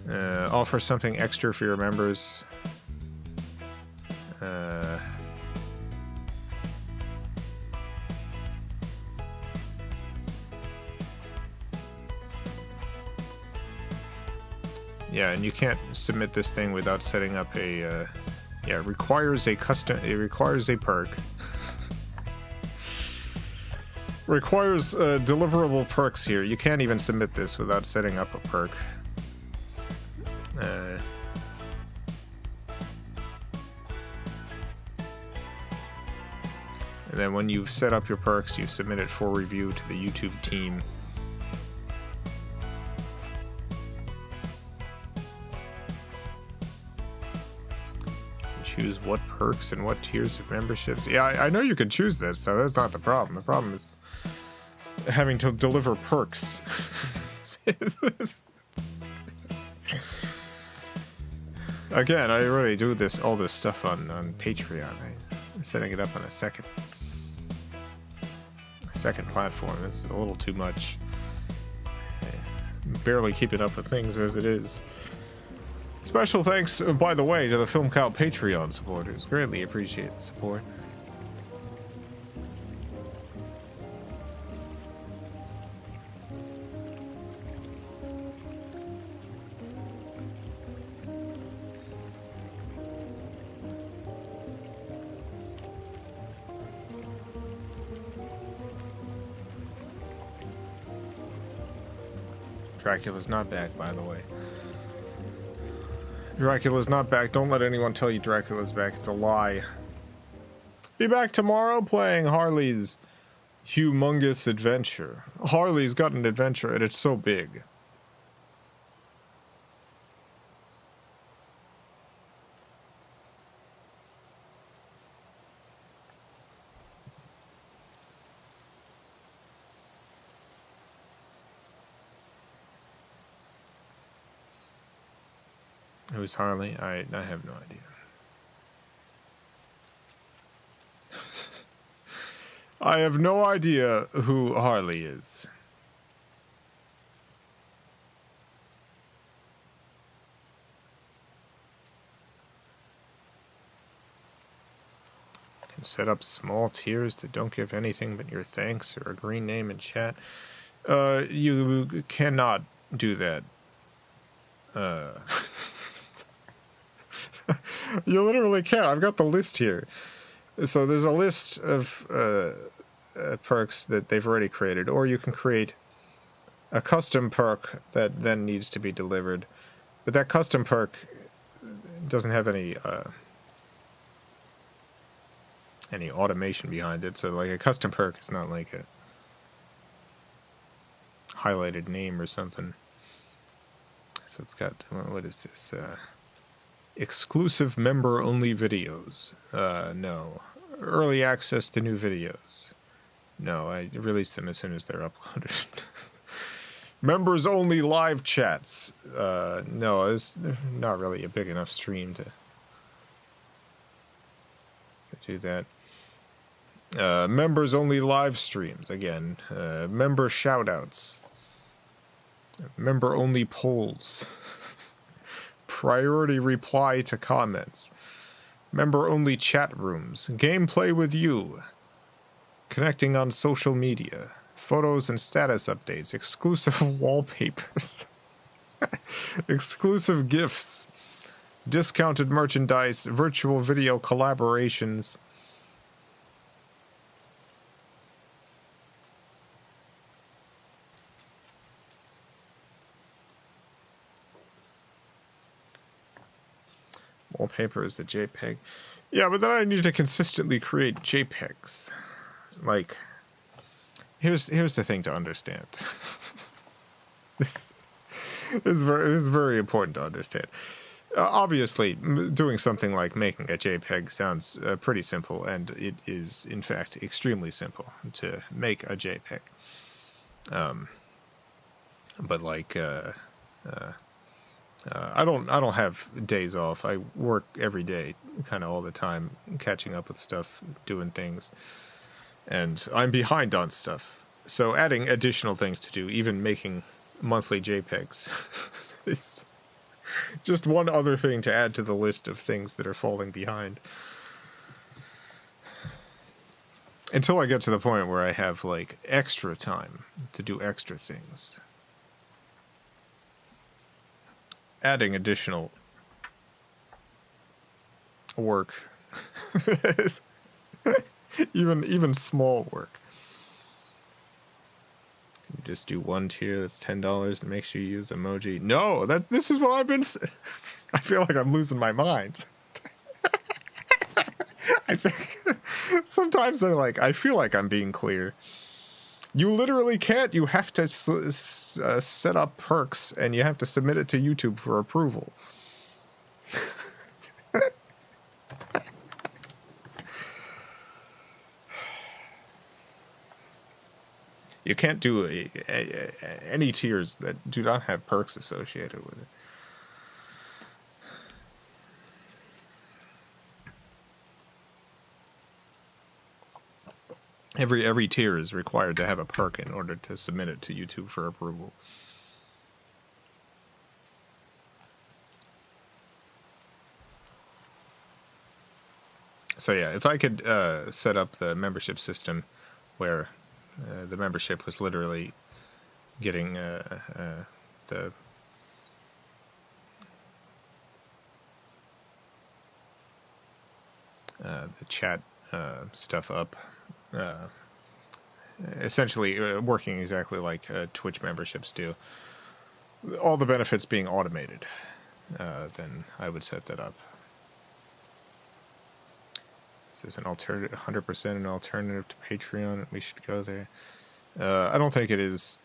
Offer something extra for your members. Yeah, and you can't submit this thing without setting up a, yeah, it requires a perk. Requires deliverable perks here. You can't even submit this without setting up a perk. And then when you've set up your perks, you submit it for review to the YouTube team. Choose what perks and what tiers of memberships. Yeah, I know you could choose this, so that's not the problem. The problem is having to deliver perks. Again, I already do all this stuff on Patreon. I'm setting it up on a second platform. It's a little too much. I'm barely keeping up with things as it is. Special thanks, by the way, to the FilmCow Patreon supporters. Greatly appreciate the support. Dracula's not back, by the way. Dracula's not back. Don't let anyone tell you Dracula's back. It's a lie. Be back tomorrow playing Harley's Humongous Adventure. Harley's got an adventure, and it's so big. Who's Harley? I have no idea. I have no idea who Harley is. Can set up small tiers that don't give anything but your thanks or a green name in chat. You cannot do that. You literally can't. I've got the list here. So there's a list of perks that they've already created, or you can create a custom perk that then needs to be delivered. But that custom perk doesn't have any automation behind it. So like a custom perk is not like a highlighted name or something. So it's got, what is this? Exclusive member-only videos. No. Early access to new videos. No, I release them as soon as they're uploaded. Members-only live chats. No, it's not really a big enough stream to do that. Members-only live streams. Again, member shoutouts. Member-only polls. Priority reply to comments. Member-only chat rooms. Gameplay with you. Connecting on social media. Photos and status updates. Exclusive wallpapers. Exclusive gifts. Discounted merchandise. Virtual video collaborations. Wallpaper is the JPEG. Yeah, but then I need to consistently create JPEGs. Like, here's the thing to understand. This is very important to understand. Obviously, doing something like making a JPEG sounds pretty simple, and it is, in fact, extremely simple to make a JPEG. But like, I don't have days off. I work every day, kind of all the time, catching up with stuff, doing things, and I'm behind on stuff. So adding additional things to do, even making monthly JPEGs, is just one other thing to add to the list of things that are falling behind. Until I get to the point where I have, like, extra time to do extra things. Adding additional work. even small work. You just do one tier that's $10 and make sure you use emoji. No, this is what I've been... I feel like I'm losing my mind. Sometimes I feel like I'm being clear. You literally can't. You have to set up perks, and you have to submit it to YouTube for approval. You can't do any tiers that do not have perks associated with it. Every tier is required to have a perk in order to submit it to YouTube for approval. So yeah, if I could set up the membership system where the membership was literally getting the chat stuff up, essentially working exactly like Twitch memberships do, all the benefits being automated, then I would set that up. This is an alternative, 100% an alternative to Patreon. We should go there. I don't think it is.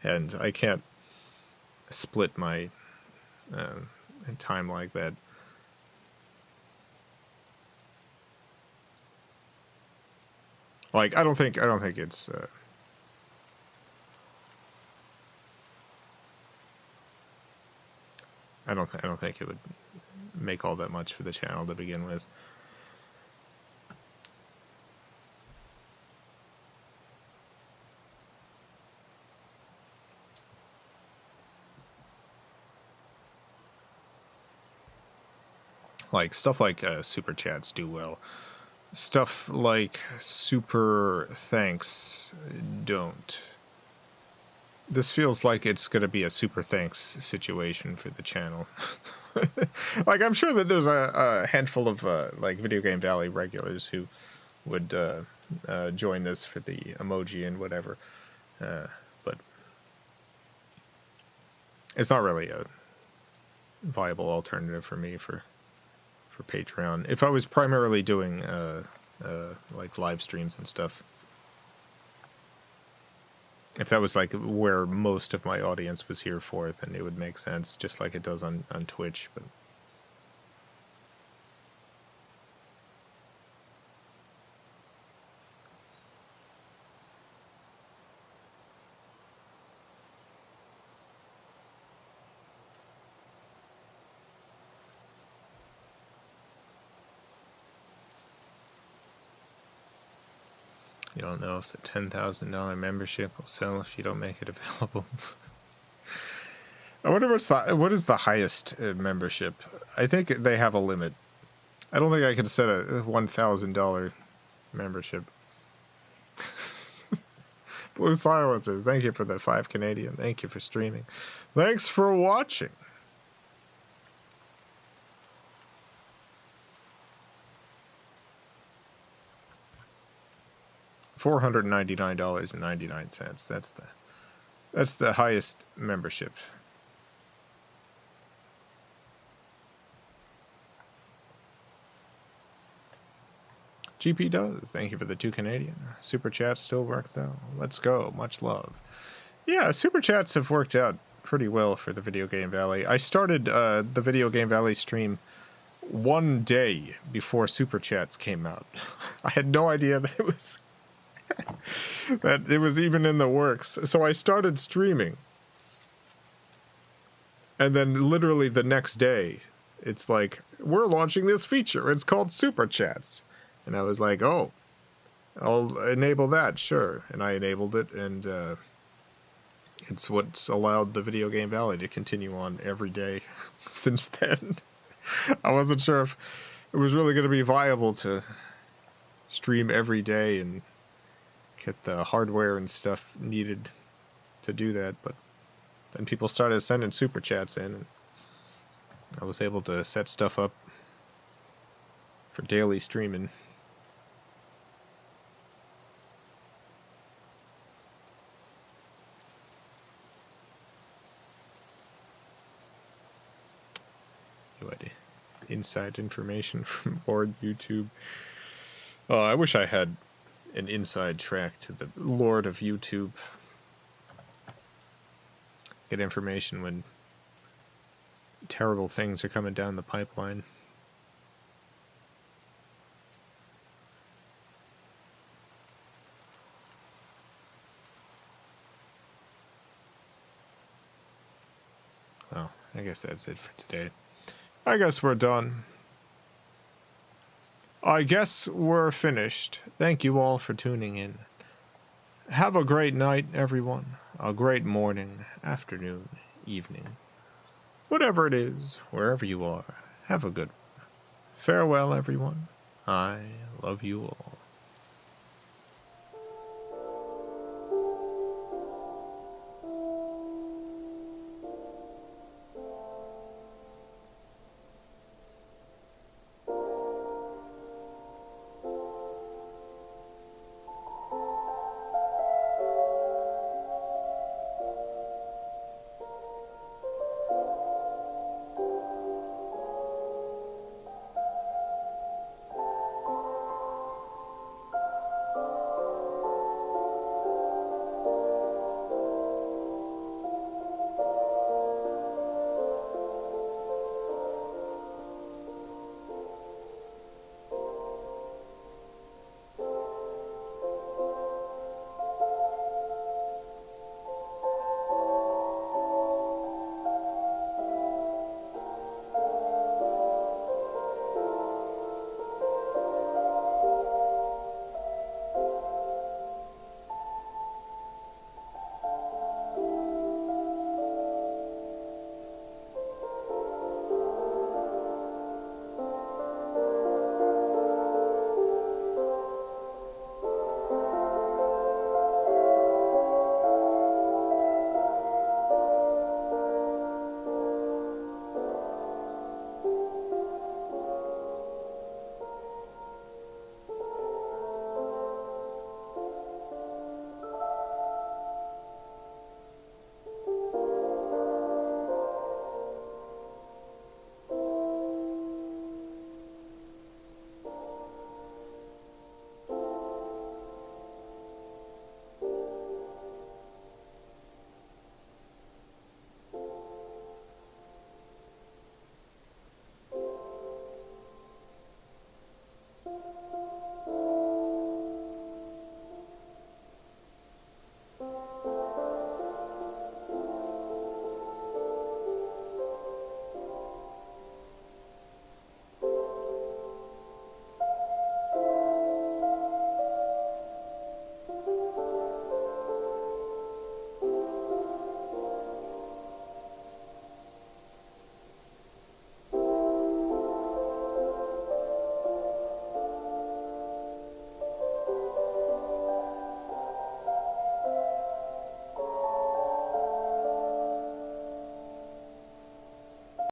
And I can't split my time like that. Like, I don't think it's I don't think it would make all that much for the channel to begin with. Like, stuff like super chats do well. Stuff like super thanks don't. This feels like it's going to be a super thanks situation for the channel. Like, I'm sure that there's a handful of like Video Game Valley regulars who would join this for the emoji and whatever, but it's not really a viable alternative for me for Patreon. If I was primarily doing like live streams and stuff, if that was like where most of my audience was here for, then it would make sense, just like it does on Twitch. But you don't know if the $10,000 membership will sell if you don't make it available. I wonder what is the highest membership? I think they have a limit. I don't think I can set a $1,000 membership. Blue Silences, thank you for the 5 Canadian. Thank you for streaming. Thanks for watching. $499.99. That's the highest membership. GP does. Thank you for the 2 Canadian. Super chats still work though. Let's go. Much love. Yeah, super chats have worked out pretty well for the Video Game Valley. I started the Video Game Valley stream one day before super chats came out. I had no idea that it was that it was even in the works. So I started streaming And then literally the next day, it's like, we're launching this feature. It's called Super Chats. And I was like, oh, I'll enable that, sure. And I enabled it, and it's what's allowed the Video Game Valley to continue on every day since then. I wasn't sure if it was really going to be viable to stream every day and get the hardware and stuff needed to do that, but then people started sending super chats in, and I was able to set stuff up for daily streaming. What inside information from Lord YouTube. Oh, I wish I had an inside track to the Lord of YouTube. Get information when terrible things are coming down the pipeline. Well, I guess that's it for today. I guess we're done. I guess we're finished. Thank you all for tuning in. Have a great night, everyone. A great morning, afternoon, evening. Whatever it is, wherever you are, have a good one. Farewell, everyone. I love you all.